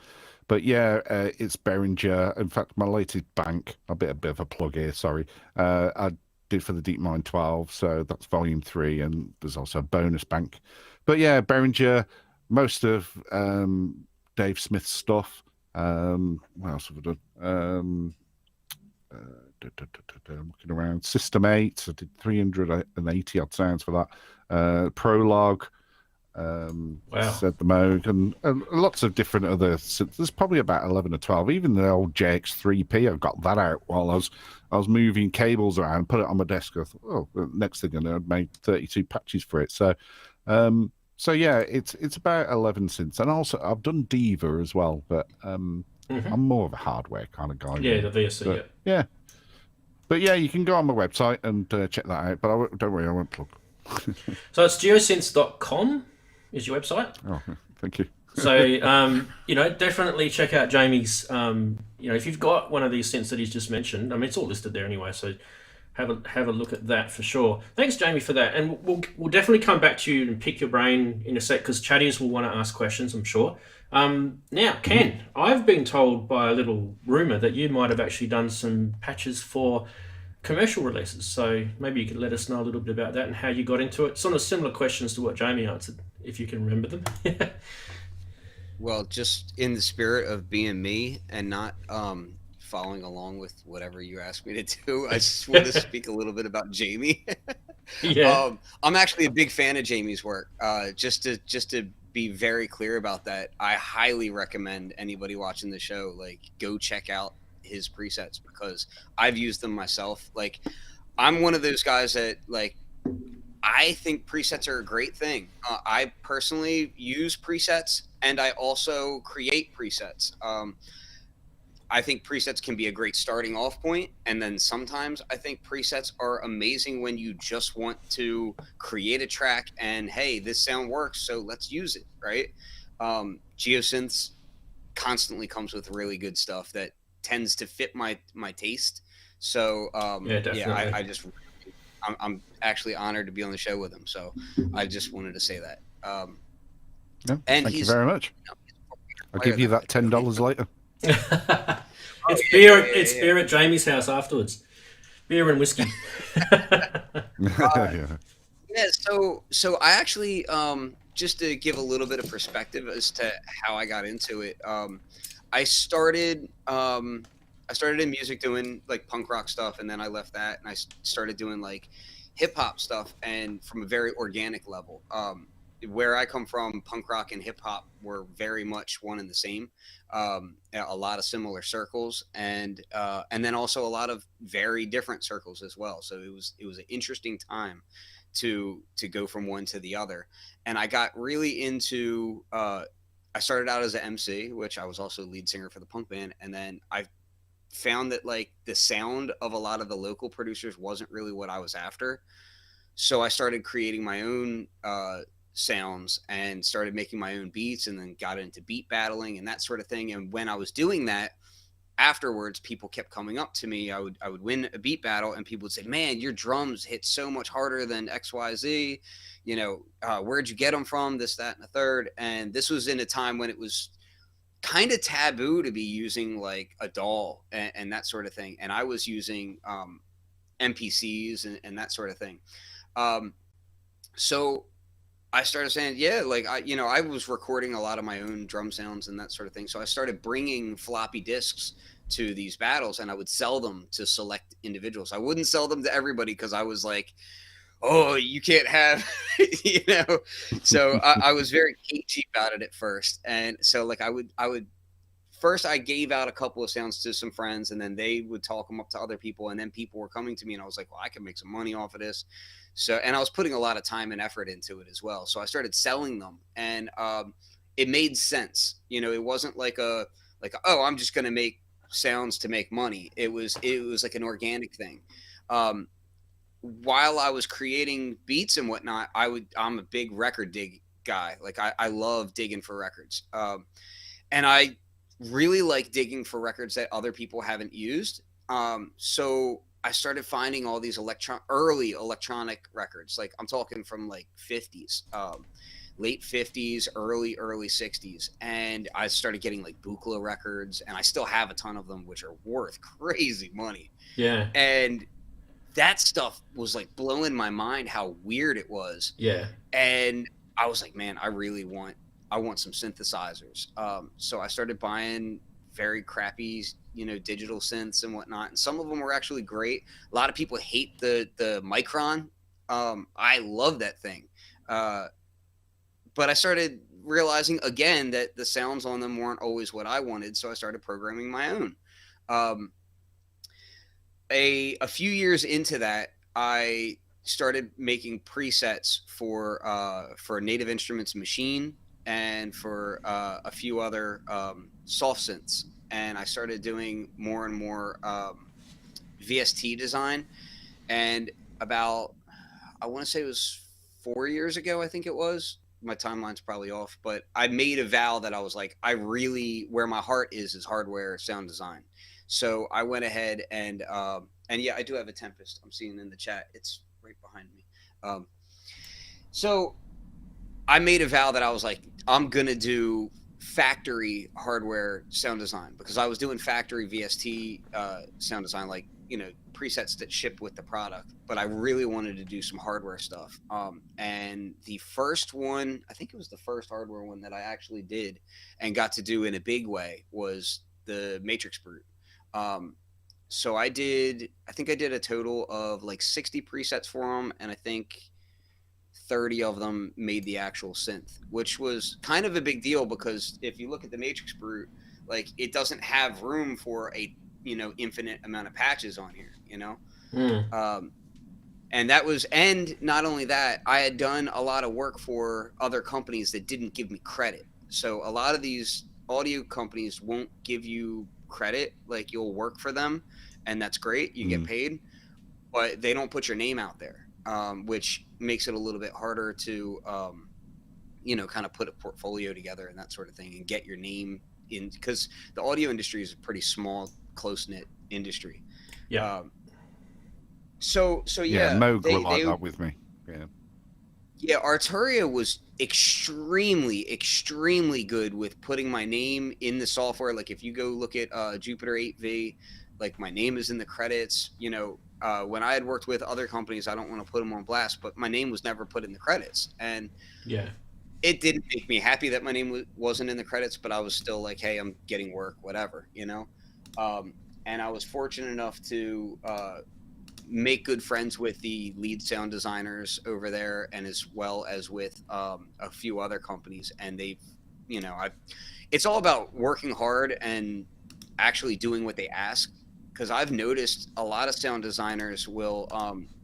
But yeah, it's Behringer. In fact, my latest bank, a bit of a plug here, sorry. I did for the DeepMind 12, so that's volume 3, and there's also a bonus bank. But yeah, Behringer, most of Dave Smith's stuff. What else have I done? I'm looking around. System 8, I did 380 odd sounds for that. Prologue,
Wow.
said the Moog, and lots of different other. There's probably about 11 or 12. Even the old JX3P, I've got that out while I was moving cables around, put it on my desk. I thought, oh, the next thing I know, I'd made 32 patches for it. So yeah, it's about 11 synths, and also I've done Diva as well, but I'm more of a hardware kind of guy.
Yeah, the VSC.
But, yeah. But yeah, you can go on my website and check that out. But don't worry, I won't plug.
So it's geosynths.com is your website.
Oh, thank you.
So definitely check out Jamie's. If you've got one of these synths that he's just mentioned, I mean, it's all listed there anyway. So have a look at that for sure. Thanks, Jamie, for that, and we'll definitely come back to you and pick your brain in a sec, because chatties will want to ask questions, I'm sure. Now, Ken, I've been told by a little rumor that you might have actually done some patches for commercial releases. So maybe you could let us know a little bit about that and how you got into it. Sort of similar questions to what Jamie answered, if you can remember them.
Well, just in the spirit of being me and not following along with whatever you asked me to do, I just want to speak a little bit about Jamie.
Yeah.
I'm actually a big fan of Jamie's work. Just to be very clear about that, I highly recommend anybody watching the show, like, go check out his presets, because I've used them myself. Like, I'm one of those guys that, like, I think presets are a great thing. I personally use presets, and I also create presets. I think presets can be a great starting off point, and then sometimes I think presets are amazing when you just want to create a track and, hey, this sound works, so let's use it, right? Geosynths constantly comes with really good stuff that tends to fit my taste. So I'm actually honored to be on the show with him. So I just wanted to say that.
Thank you very much. I'll give you that $10 later.
It's beer. It's beer at Jamie's house afterwards. Beer and whiskey.
Yeah. So I actually, just to give a little bit of perspective as to how I got into it. I started in music doing like punk rock stuff, and then I left that and I started doing like hip hop stuff, and from a very organic level. where I come from, punk rock and hip hop were very much one and the same. A lot of similar circles, and then also a lot of very different circles as well. So it was an interesting time to go from one to the other. And I got really into. I started out as an MC, which I was also lead singer for the punk band, and then I found that like the sound of a lot of the local producers wasn't really what I was after. So I started creating my own sounds and started making my own beats, and then got into beat battling and that sort of thing. And when I was doing that, afterwards, people kept coming up to me. I would win a beat battle, and people would say, "Man, your drums hit so much harder than XYZ. You know, where'd you get them from? This, that, and the third." And this was in a time when it was kind of taboo to be using like a DAW and that sort of thing. And I was using MPCs and that sort of thing. So I started saying, yeah, like I was recording a lot of my own drum sounds and that sort of thing. So I started bringing floppy disks to these battles, and I would sell them to select individuals. I wouldn't sell them to everybody because I was like, oh, you can't have, you know. So I was very cagey about it at first. And so like I would first I gave out a couple of sounds to some friends, and then they would talk them up to other people, and then people were coming to me, and I was like, well, I can make some money off of this. So, and I was putting a lot of time and effort into it as well. So I started selling them, and it made sense. You know, it wasn't like oh, I'm just going to make sounds to make money. It was like an organic thing. While I was creating beats and whatnot, I'm a big record dig guy. Like I love digging for records. And I really like digging for records that other people haven't used. So I started finding all these early electronic records. Like I'm talking from like 50s, late 50s, early 60s. And I started getting like Buchla records, and I still have a ton of them, which are worth crazy money.
Yeah.
And that stuff was like blowing my mind how weird it was.
Yeah.
And I was like, man, I want some synthesizers. So I started buying very crappy, digital synths and whatnot. And some of them were actually great. A lot of people hate the Micron. I love that thing. But I started realizing again that the sounds on them weren't always what I wanted. So I started programming my own. A few years into that, I started making presets for Native Instruments Machine and for a few other soft synths. And I started doing more and more VST design. And about, I want to say it was 4 years ago, I think it was. My timeline's probably off, but I made a vow that I was like, where my heart is hardware sound design. So I went ahead and yeah, I do have a Tempest. I'm seeing in the chat. It's right behind me. So I made a vow that I was like, I'm going to do factory hardware sound design, because I was doing factory VST sound design, like, presets that ship with the product, but I really wanted to do some hardware stuff. And the first one, I think it was the first hardware one that I actually did and got to do in a big way, was the Matrix Brute. So I think I did a total of like 60 presets for them, and I think 30 of them made the actual synth, which was kind of a big deal, because if you look at the Matrix Brute, like, it doesn't have room for a infinite amount of patches on here, and not only that, I had done a lot of work for other companies that didn't give me credit. So a lot of these audio companies won't give you credit. Like, you'll work for them, and that's great, you get paid, but they don't put your name out there, which makes it a little bit harder to kind of put a portfolio together and that sort of thing, and get your name in, because the audio industry is a pretty small, close-knit industry.
Yeah.
So yeah,
Moog were like that with me.
Yeah, Arturia was extremely good with putting my name in the software. Like, if you go look at Jupiter 8V, like, my name is in the credits. When I had worked with other companies, I don't want to put them on blast, but my name was never put in the credits. And
yeah,
it didn't make me happy that my name wasn't in the credits, but I was still like, hey, I'm getting work, whatever, And I was fortunate enough to make good friends with the lead sound designers over there, and as well as with a few other companies. And they've, it's all about working hard and actually doing what they ask. Because I've noticed a lot of sound designers will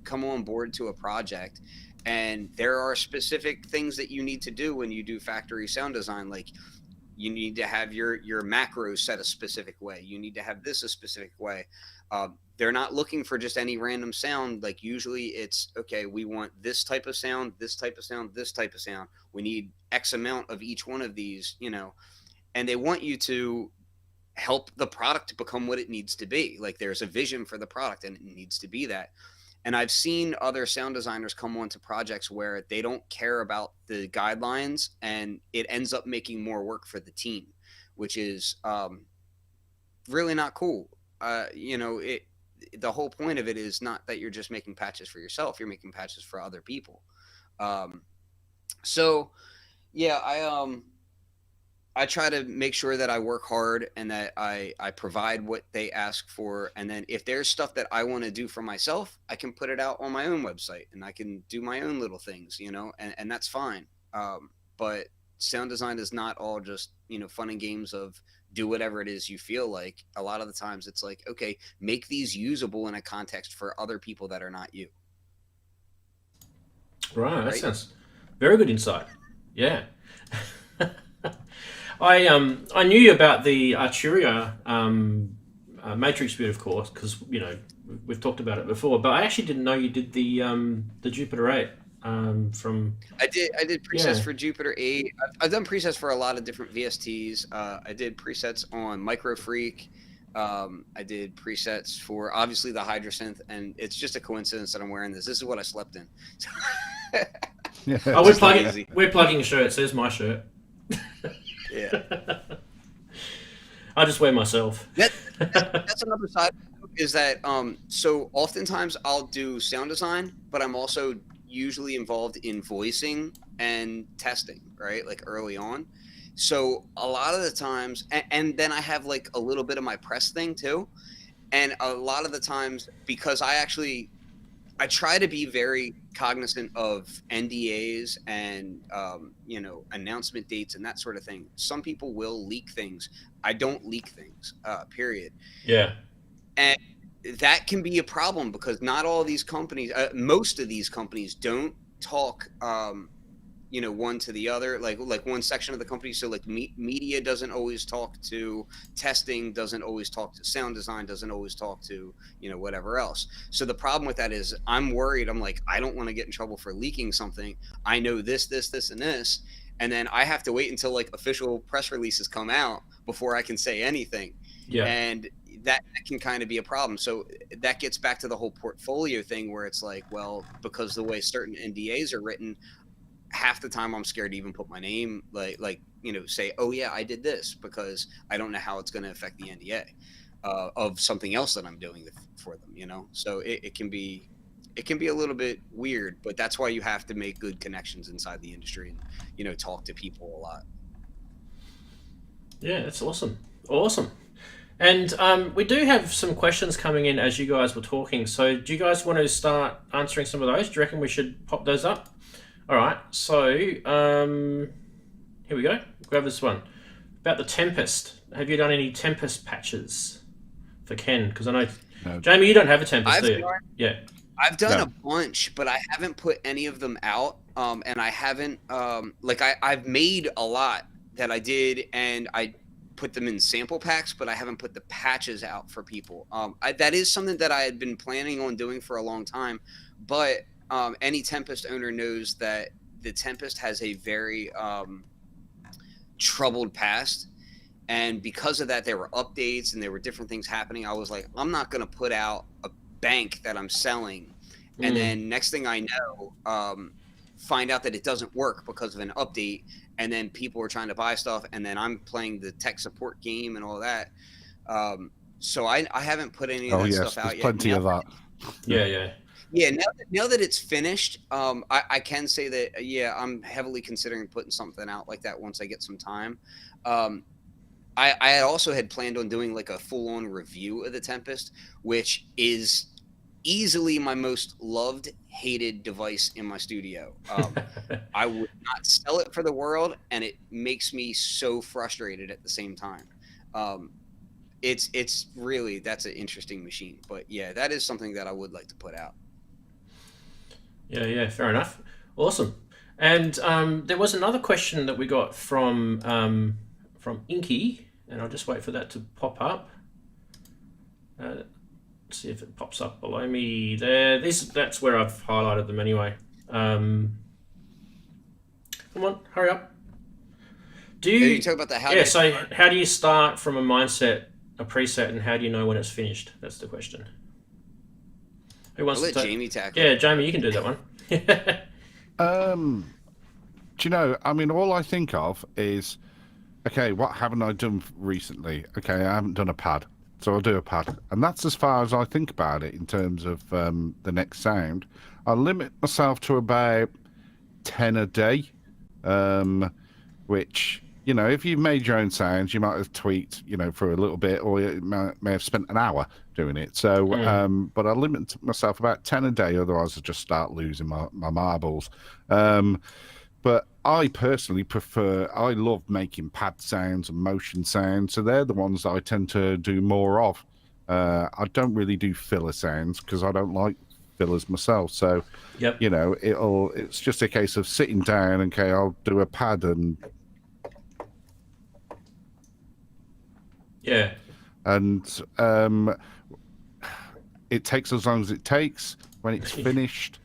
come on board to a project, and there are specific things that you need to do when you do factory sound design. Like, you need to have your macros set a specific way. You need to have this a specific way. They're not looking for just any random sound. Like, usually it's, okay, we want this type of sound, this type of sound, this type of sound. We need X amount of each one of these, and they want you to help the product become what it needs to be. Like, there's a vision for the product and it needs to be that. And I've seen other sound designers come onto projects where they don't care about the guidelines, and it ends up making more work for the team, which is really not cool. The whole point of it is not that you're just making patches for yourself, you're making patches for other people. So yeah, I try to make sure that I work hard and that I provide what they ask for. And then if there's stuff that I want to do for myself, I can put it out on my own website and I can do my own little things, and that's fine. But sound design is not all just, fun and games of do whatever it is you feel like. A lot of the times it's like, okay, make these usable in a context for other people that are not you.
Right. That sounds very good insight. Yeah. I knew about the Arturia Matrix bit, of course, because we've talked about it before. But I actually didn't know you did the Jupiter 8 from.
I did presets for Jupiter 8. I've done presets for a lot of different VSTs. I did presets on Micro Freak. I did presets for obviously the Hydrasynth, and it's just a coincidence that I'm wearing this. This is what I slept in.
Oh, we're plugging shirts. There's my shirt.
Yeah.
I just wear myself.
That's another side is that so oftentimes I'll do sound design, but I'm also usually involved in voicing and testing, right? Like early on. So a lot of the times, and then I have like a little bit of my press thing too. And a lot of the times, because I try to be very cognizant of NDAs and, announcement dates and that sort of thing. Some people will leak things. I don't leak things, period.
Yeah.
And that can be a problem because not all these companies, most of these companies don't talk, one to the other, like one section of the company. So like media doesn't always talk to testing, doesn't always talk to sound design, doesn't always talk to, whatever else. So the problem with that is I'm worried. I'm like, I don't want to get in trouble for leaking something. I know this, and this. And then I have to wait until like official press releases come out before I can say anything.
Yeah.
And that can kind of be a problem. So that gets back to the whole portfolio thing where it's like, well, because the way certain NDAs are written, half the time I'm scared to even put my name, say, oh yeah, I did this, because I don't know how it's going to affect the NDA of something else that I'm doing for them, So it can be a little bit weird, but that's why you have to make good connections inside the industry and, talk to people a lot.
Yeah, that's awesome. Awesome. And we do have some questions coming in as you guys were talking. So do you guys want to start answering some of those? Do you reckon we should pop those up? All right, so here we go. Grab this one. About the Tempest. Have you done any Tempest patches for Ken? Because I know, no. Jamie, you don't have a Tempest, do you?
I've done a bunch, but I haven't put any of them out. And I haven't, I've made a lot that I did, and I put them in sample packs, but I haven't put the patches out for people. That is something that I had been planning on doing for a long time, but any Tempest owner knows that the Tempest has a very troubled past. And because of that, there were updates and there were different things happening. I was like, I'm not going to put out a bank that I'm selling. And then next thing I know, find out that it doesn't work because of an update. And then people are trying to buy stuff. And then I'm playing the tech support game and all that. So I haven't put any of that stuff out yet.
Plenty of that.
Yeah.
Yeah, now that it's finished, I can say that, I'm heavily considering putting something out like that once I get some time. I also had planned on doing like a full-on review of the Tempest, which is easily my most loved, hated device in my studio. I would not sell it for the world, and it makes me so frustrated at the same time. It's really, that's an interesting machine. But yeah, that is something that I would like to put out.
Yeah, fair enough. Awesome. And there was another question that we got from Inky, and I'll just wait for that to pop up. Let's see if it pops up below me there. That's where I've highlighted them anyway. Come on, hurry up.
You talk about the how?
Yeah. So how do you start from a mindset, a preset, and how do you know when it's finished? That's the question. Who wants
I'll
to
let Jamie tackle?
Yeah, Jamie, you can do that one.
Do you know, I mean, all I think of is, okay, what haven't I done recently? Okay, I haven't done a pad, so I'll do a pad. And that's as far as I think about it in terms of the next sound. I'll limit myself to about 10 a day, which, you know, if you've made your own sounds, you might have tweaked, you know, for a little bit, or you may have spent an hour doing it. So, but I limit myself about 10 a day, otherwise I just start losing my marbles. But I personally I love making pad sounds and motion sounds, so they're the ones that I tend to do more of. I don't really do filler sounds because I don't like fillers myself. So, you know, it's just a case of sitting down, okay, I'll do a pad and...
Yeah.
And it takes as long as it takes. When it's finished,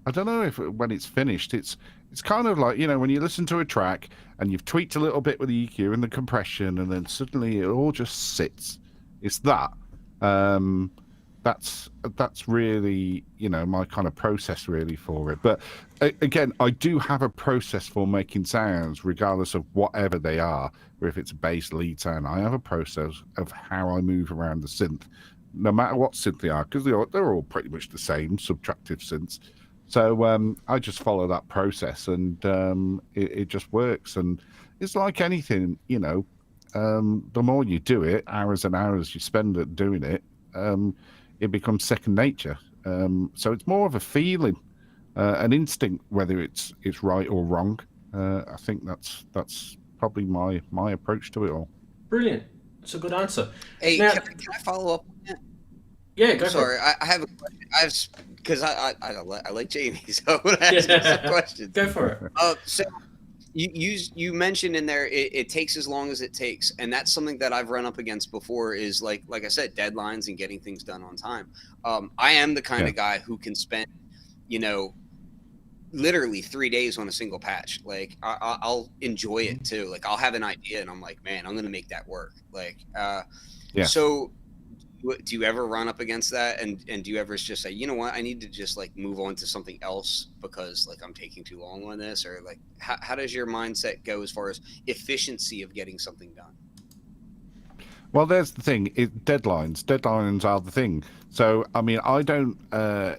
I don't know if when it's finished, it's kind of like, you know, when you listen to a track and you've tweaked a little bit with the EQ and the compression, and then suddenly it all just sits. It's that. That's really, you know, my kind of process really for it. But again, I do have a process for making sounds, regardless of whatever they are, or if it's a bass lead sound. I have a process of how I move around the synth, no matter what synth they are, because they're all pretty much the same, subtractive synths. So I just follow that process, and it just works. And it's like anything, you know, the more you do it, hours and hours you spend at doing it, it becomes second nature. So it's more of a feeling, an instinct, whether it's right or wrong. I think that's probably my approach to it all.
Brilliant. That's a good answer.
Hey,
now,
can I follow up on that?
Yeah, go
Sorry,
for it.
I have a question. Because I like Jamie, so I want to ask you some questions.
Go for it.
So you mentioned in there it takes as long as it takes, and that's something that I've run up against before. Is like I said, deadlines and getting things done on time. I am the kind of guy who can spend, you know, literally 3 days on a single patch. Like I'll enjoy it too. Like I'll have an idea and I'm like, man, I'm gonna make that work. Like so. Do you ever run up against that, and do you ever just say, you know what, I need to just like move on to something else because like I'm taking too long on this? Or like how does your mindset go as far as efficiency of getting something done?
Well, there's the thing, deadlines are the thing. So I mean, I don't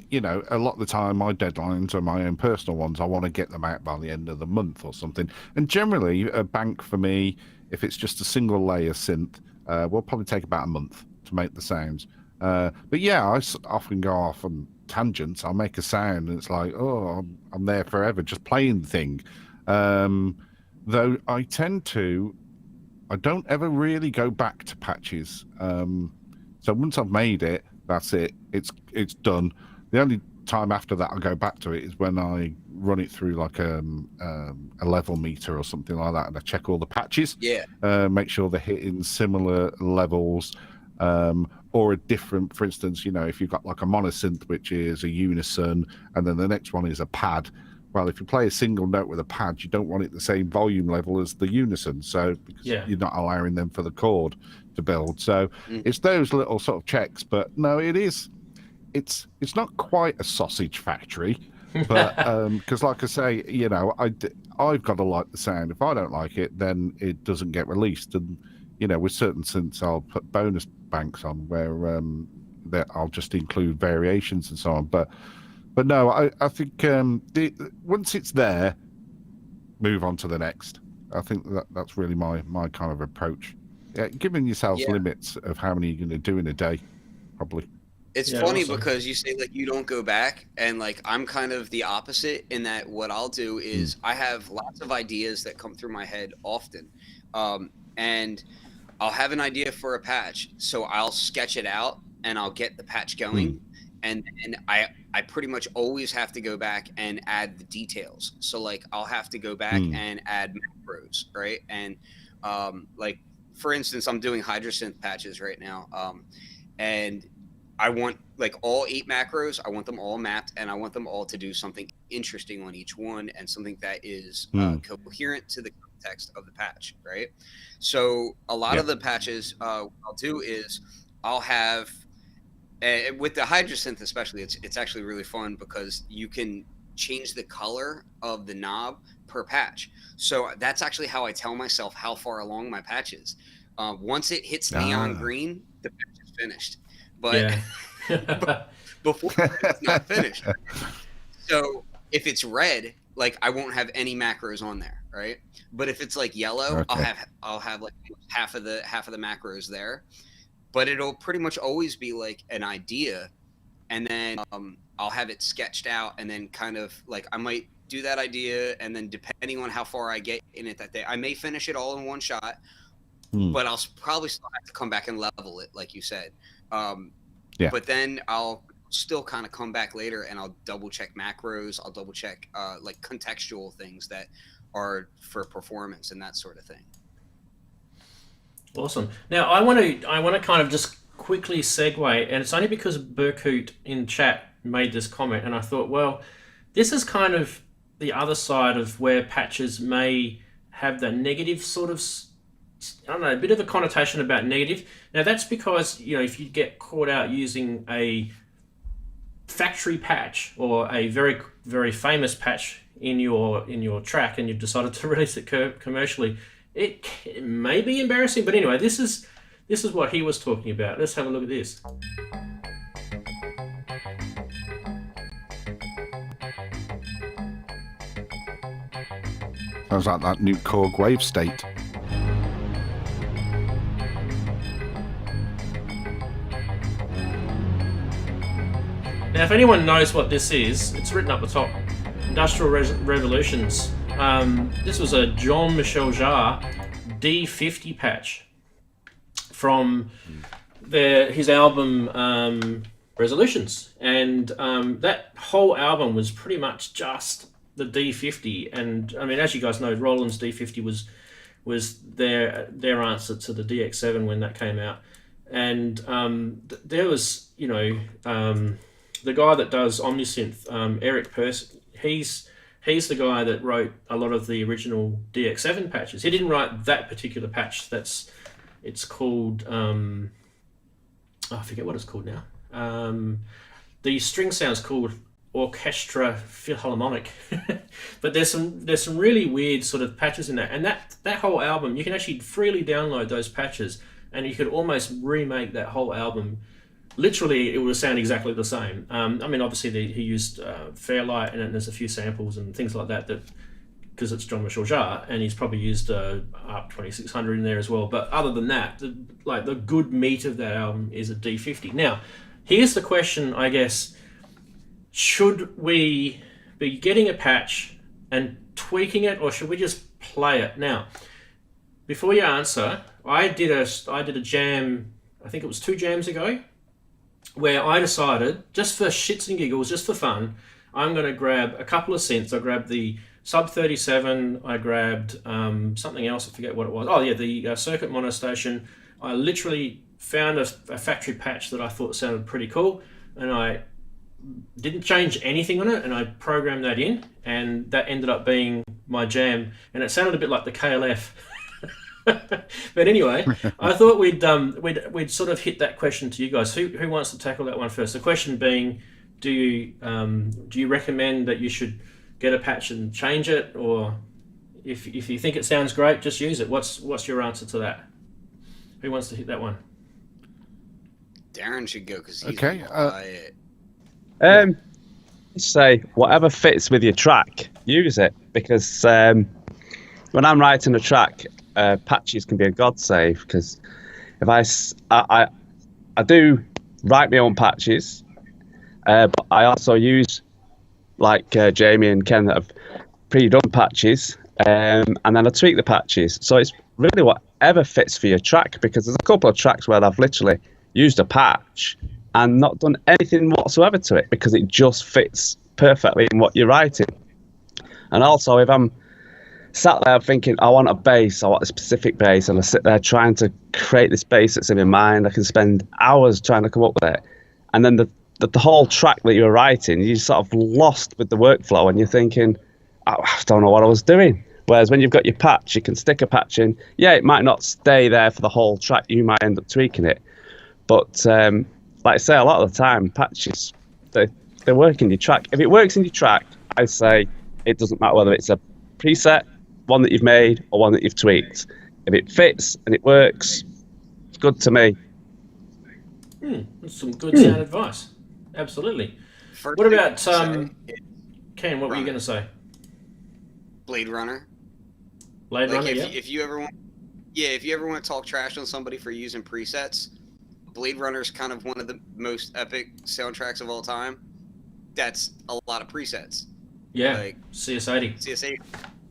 you know, a lot of the time my deadlines are my own personal ones. I want to get them out by the end of the month or something. And generally a bank for me, if it's just a single layer synth, will probably take about a month to make the sounds. But yeah, I often go off on tangents. I'll make a sound and it's like, oh, I'm there forever just playing the thing. Though I don't ever really go back to patches. So once I've made it, that's it. It's done. The only time after that I go back to it is when I run it through like a level meter or something like that, and I check all the patches. Make sure they're hitting similar levels. Or a different, for instance, you know, if you've got like a monosynth, which is a unison, and then the next one is a pad. Well, if you play a single note with a pad, you don't want it the same volume level as the unison. So because you're not allowing them for the chord to build. So it's those little sort of checks. But no, it's not quite a sausage factory. But because like I say, you know, I've got to like the sound. If I don't like it, then it doesn't get released. And you know, with certain synths, I'll put bonus banks on where that I'll just include variations and so on. But no, I think once it's there, move on to the next. I think that's really my kind of approach. Giving yourselves limits of how many you're going to do in a day, probably.
It's
Yeah,
funny
awesome.
because you say like you don't go back, and like I'm kind of the opposite in that what I'll do is I have lots of ideas that come through my head often, and I'll have an idea for a patch, so I'll sketch it out and I'll get the patch going, and I pretty much always have to go back and add the details. So like I'll have to go back and add macros, right? And like for instance, I'm doing Hydrosynth patches right now, and I want like all 8 macros. I want them all mapped, and I want them all to do something interesting on each one, and something that is coherent to the context of the patch, right? So a lot of the patches I'll do is I'll have with the Hydrosynth especially, it's actually really fun because you can change the color of the knob per patch. So that's actually how I tell myself how far along my patch is. Once it hits neon green, the patch is finished. But before it's not finished. So if it's red, like I won't have any macros on there, right? But if it's like yellow, I'll have like half of the macros there. But it'll pretty much always be like an idea, and then I'll have it sketched out, and then kind of like I might do that idea, and then depending on how far I get in it that day, I may finish it all in one shot, but I'll probably still have to come back and level it, like you said. But then I'll still kind of come back later and I'll double check macros. I'll double check like contextual things that are for performance and that sort of thing.
Awesome. Now I want to kind of just quickly segue, and it's only because Berkut in chat made this comment, and I thought, well, this is kind of the other side of where patches may have the negative sort of, I don't know, a bit of a connotation about negative. Now that's because, you know, if you get caught out using a factory patch or a very, very famous patch in your track, and you've decided to release it commercially, it may be embarrassing. But anyway, this is what he was talking about. Let's have a look at this.
Sounds like that new Korg wave state.
Now, if anyone knows what this is, it's written up the top. Industrial Revolutions. This was a Jean-Michel Jarre D50 patch from his album Resolutions, and that whole album was pretty much just the D50. And I mean, as you guys know, Roland's D50 was their answer to the DX7 when that came out, and there was, you know, the guy that does Omnisynth, Eric Person, he's the guy that wrote a lot of the original DX7 patches. He didn't write that particular patch. It's called, I forget what it's called now. The string sound's called Orchestra Philharmonic, but there's some really weird sort of patches in that. And that whole album, you can actually freely download those patches, and you could almost remake that whole album. Literally, it would sound exactly the same. I mean, obviously, he used Fairlight, and there's a few samples and things like that because it's Jean-Michel Jarre, and he's probably used ARP 2600 in there as well. But other than that, the good meat of that album is a D50. Now, here's the question, I guess. Should we be getting a patch and tweaking it, or should we just play it? Now, before you answer, I did a jam, I think it was 2 jams ago, where I decided, just for shits and giggles, just for fun, I'm going to grab a couple of synths. I grabbed the Sub 37, I grabbed something else, I forget what it was. Oh yeah, the Circuit Monostation. I literally found a factory patch that I thought sounded pretty cool, and I didn't change anything on it, and I programmed that in, and that ended up being my jam, and it sounded a bit like the KLF. But anyway, I thought we'd sort of hit that question to you guys. Who wants to tackle that one first? The question being, do you recommend that you should get a patch and change it, or if you think it sounds great, just use it? What's your answer to that? Who wants to hit that one?
Darren should go because he's
okay.
Say whatever fits with your track, use it, because when I'm writing a track, patches can be a godsave, because if I do write my own patches, but I also use like Jamie and Ken that have pre-done patches, and then I tweak the patches. So it's really whatever fits for your track, because there's a couple of tracks where I've literally used a patch and not done anything whatsoever to it because it just fits perfectly in what you're writing. And also, if I'm sat there thinking, I want a bass, I want a specific bass, and I sit there trying to create this bass that's in my mind, I can spend hours trying to come up with it. And then the whole track that you're writing, you're sort of lost with the workflow, and you're thinking, I don't know what I was doing. Whereas when you've got your patch, you can stick a patch in. Yeah, it might not stay there for the whole track. You might end up tweaking it. But like I say, a lot of the time, patches, they work in your track. If it works in your track, I say it doesn't matter whether it's a preset, one that you've made, or one that you've tweaked. If it fits and it works, it's good to me.
That's some good sound advice. Absolutely.
First
What
thing
about
to say,
Ken? What were you going to say?
Blade Runner.
Blade
Like
Runner.
if you ever want, if you ever want to talk trash on somebody for using presets, Blade Runner is kind of one of the most epic soundtracks of all time. That's a lot of presets.
Yeah.
Like
CS80.
CS8.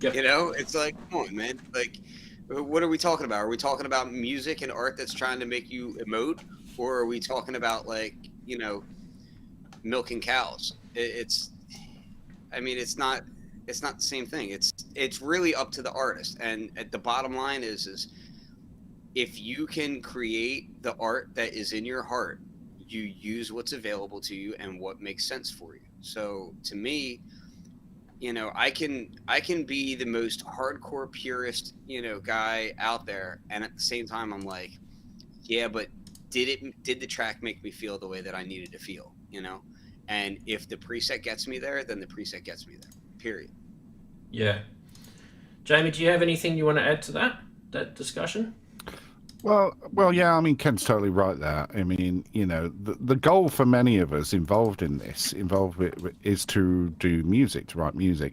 Yep.
You know, it's like, come on, man. Like, what are we talking about? Are we talking about music and art that's trying to make you emote, or are we talking about like, you know, milking cows? I mean, it's not the same thing. It's really up to the artist. And at the bottom line is if you can create the art that is in your heart, you use what's available to you and what makes sense for you. So to me, you know, I can be the most hardcore purist, you know, guy out there, and at the same time I'm like, yeah, but did the track make me feel the way that I needed to feel, you know? And if the preset gets me there, then the preset gets me there. Period.
Yeah. Jamie, do you have anything you want to add to that discussion?
Well, yeah. I mean, Ken's totally right there. I mean, you know, the goal for many of us involved is to do music, to write music,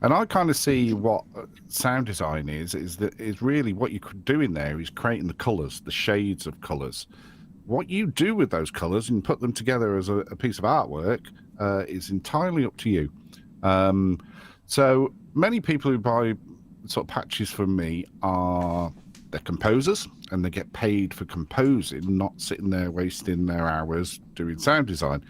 and I kind of see what sound design is really what you could do in there is creating the colours, the shades of colours. What you do with those colours and put them together as a piece of artwork is entirely up to you. So many people who buy sort of patches from me they're composers, and they get paid for composing, not sitting there wasting their hours doing sound design.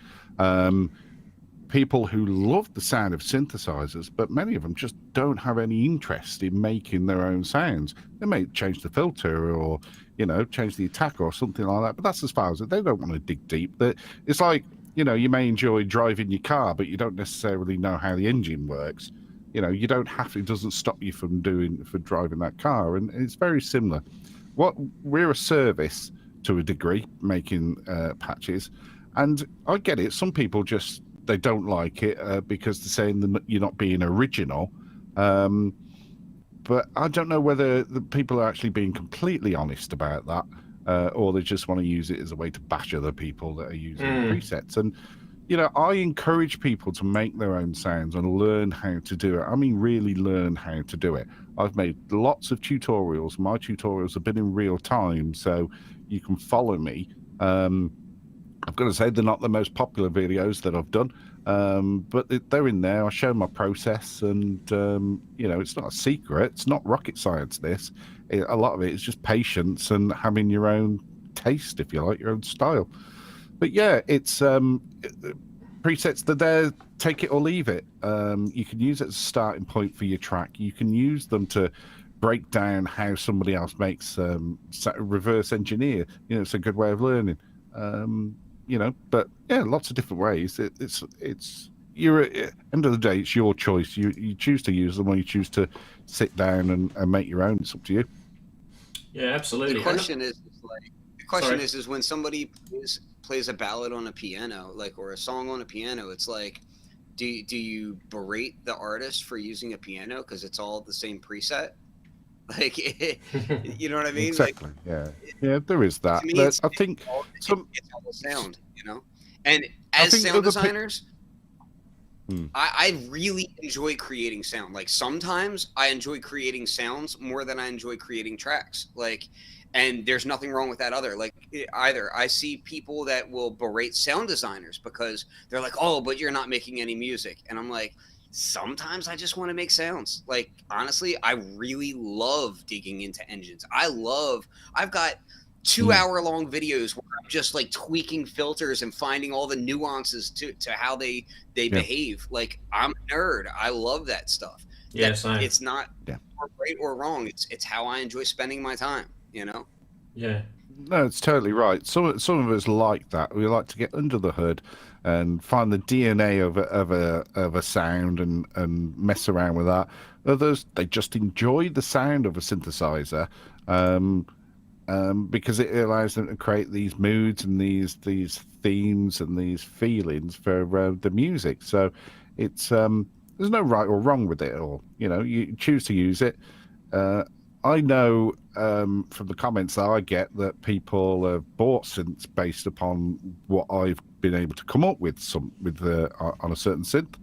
People who love the sound of synthesizers, but many of them just don't have any interest in making their own sounds. They may change the filter or, you know, change the attack or something like that, but that's as far as it. They don't want to dig deep. It's like, you know, you may enjoy driving your car, but you don't necessarily know how the engine works. You know, you don't have to, it doesn't stop you from driving that car. And it's very similar. We're a service to a degree, making patches. And I get it. Some people they don't like it because they're saying that you're not being original. But I don't know whether the people are actually being completely honest about that, or they just want to use it as a way to bash other people that are using presets. And you know, I encourage people to make their own sounds and learn how to do it. I mean, really learn how to do it. I've made lots of tutorials. My tutorials have been in real time, so you can follow me. I've got to say, they're not the most popular videos that I've done, but they're in there. I show my process, and, you know, it's not a secret. It's not rocket science, this. A lot of it is just patience and having your own taste, if you like, your own style. But yeah, it's presets that there, take it or leave it. You can use it as a starting point for your track. You can use them to break down how somebody else makes reverse engineer. You know, it's a good way of learning. You know, but yeah, lots of different ways. It's you're at the end of the day, it's your choice. You choose to use them, or you choose to sit down and make your own. It's up to you.
Yeah, absolutely.
The question is when somebody plays a ballad on a piano, like, or a song on a piano, it's like, do you berate the artist for using a piano because it's all the same preset? Like, you know what I mean?
Exactly. Like, yeah, there is that.
Me,
I think
it's all the sound, you know. And as sound designers, I really enjoy creating sound. Like, sometimes I enjoy creating sounds more than I enjoy creating tracks. Like, And there's nothing wrong with that either. I see people that will berate sound designers because they're like, oh, but you're not making any music. And I'm like, sometimes I just want to make sounds. Like, honestly, I really love digging into engines. I've got 2-hour-long videos where I'm just like tweaking filters and finding all the nuances to how they behave. Like, I'm a nerd. I love that stuff.
Yeah, same.
It's not right or wrong. It's how I enjoy spending my time. You know?
Yeah.
No, it's totally right. Some of us like that. We like to get under the hood and find the DNA of a sound and mess around with that. Others, they just enjoy the sound of a synthesizer because it allows them to create these moods and these themes and these feelings for the music. So it's there's no right or wrong with it all. You know, you choose to use it. I know from the comments that I get that people have bought synths based upon what I've been able to come up with on a certain synth.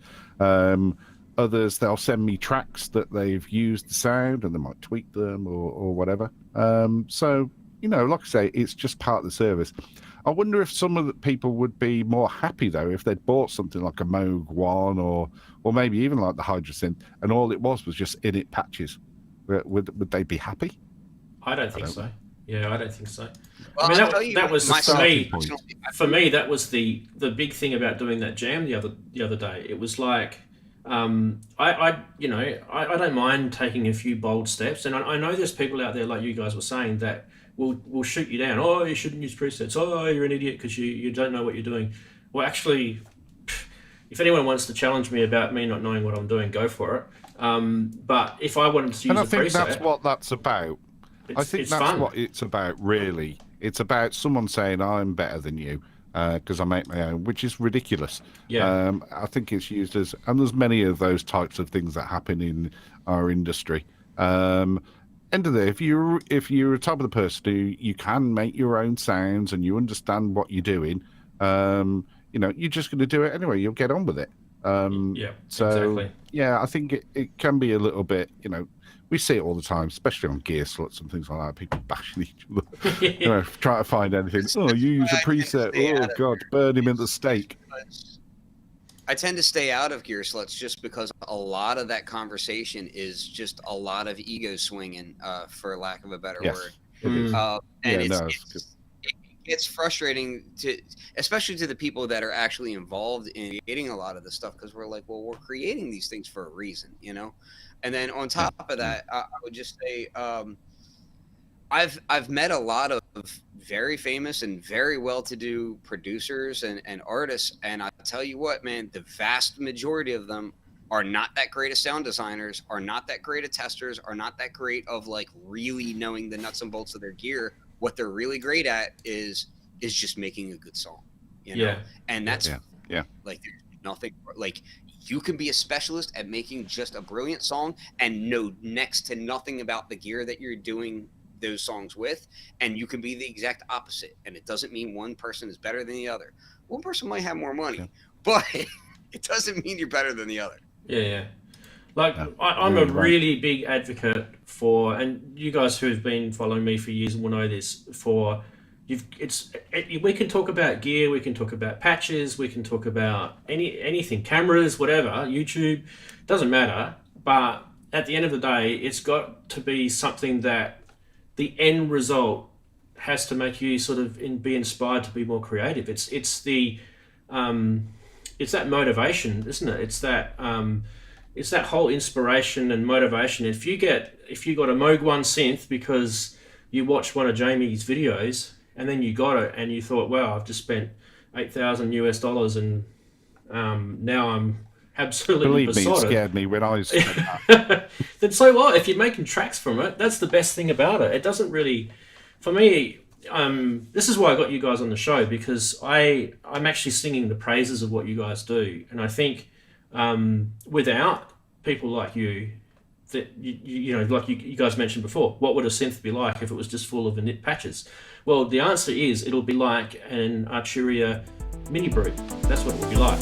Others, they'll send me tracks that they've used the sound and they might tweak them or whatever. So, you know, like I say, it's just part of the service. I wonder if some of the people would be more happy, though, if they'd bought something like a Moog 1 or maybe even like the Hydrosynth and all it was just in-it patches. Would they be happy?
I don't think so. Yeah, I don't think so.
Well,
I mean, that was for me. That was the big thing about doing that jam the other day. It was like, I don't mind taking a few bold steps, and I know there's people out there like you guys were saying that will shoot you down. Oh, you shouldn't use presets. Oh, you're an idiot because you don't know what you're doing. Well, actually, if anyone wants to challenge me about me not knowing what I'm doing, go for it. But if I wanted to use a preset...
And I think that's what that's about. I think that's fun. What it's about, really. It's about someone saying, I'm better than you because I make my own, which is ridiculous.
Yeah.
I think it's used as... And there's many of those types of things that happen in our industry. End of the day, if you're a type of the person who you can make your own sounds and you understand what you're doing, you know, you're just going to do it anyway. You'll get on with it. Exactly. Yeah, I think it can be a little bit, you know, we see it all the time, especially on gear slots and things like that. People bashing each other, you know, trying to find anything. Oh, you use a preset. Oh, God, burn him in the stake.
I tend to stay out of gear slots just because a lot of that conversation is just a lot of ego swinging, for lack of a better word. It's frustrating especially to the people that are actually involved in creating a lot of this stuff, because we're like, well, we're creating these things for a reason, you know. And then on top of that, I would just say, I've met a lot of very famous and very well-to-do producers and artists, and I tell you what, man, the vast majority of them are not that great of sound designers, are not that great of testers, are not that great of like really knowing the nuts and bolts of their gear. What they're really great at is just making a good song, you know? And that's like, there's nothing like, you can be a specialist at making just a brilliant song and know next to nothing about the gear that you're doing those songs with, and you can be the exact opposite. And it doesn't mean one person is better than the other. One person might have more money, but it doesn't mean you're better than the other.
Yeah. Like, I'm a really big advocate for, and you guys who've been following me for years will know this, we can talk about gear, we can talk about patches, we can talk about anything, cameras, whatever, YouTube, doesn't matter. But at the end of the day, it's got to be something that the end result has to make you sort of be inspired to be more creative. It's that motivation, isn't it? It's that whole inspiration and motivation. If you got a Moog 1 synth because you watched one of Jamie's videos and then you got it and you thought, wow, I've just spent $8,000 and now I'm absolutely besotted.
Believe me, it scared me when I was that.
Then so what? If you're making tracks from it, that's the best thing about it. It doesn't really, for me, this is why I got you guys on the show, because I'm actually singing the praises of what you guys do. And I think without people like you, that you know, like you guys mentioned before, what would a synth be like if it was just full of init patches? Well, the answer is it'll be like an Arturia mini brute. That's what it would be like.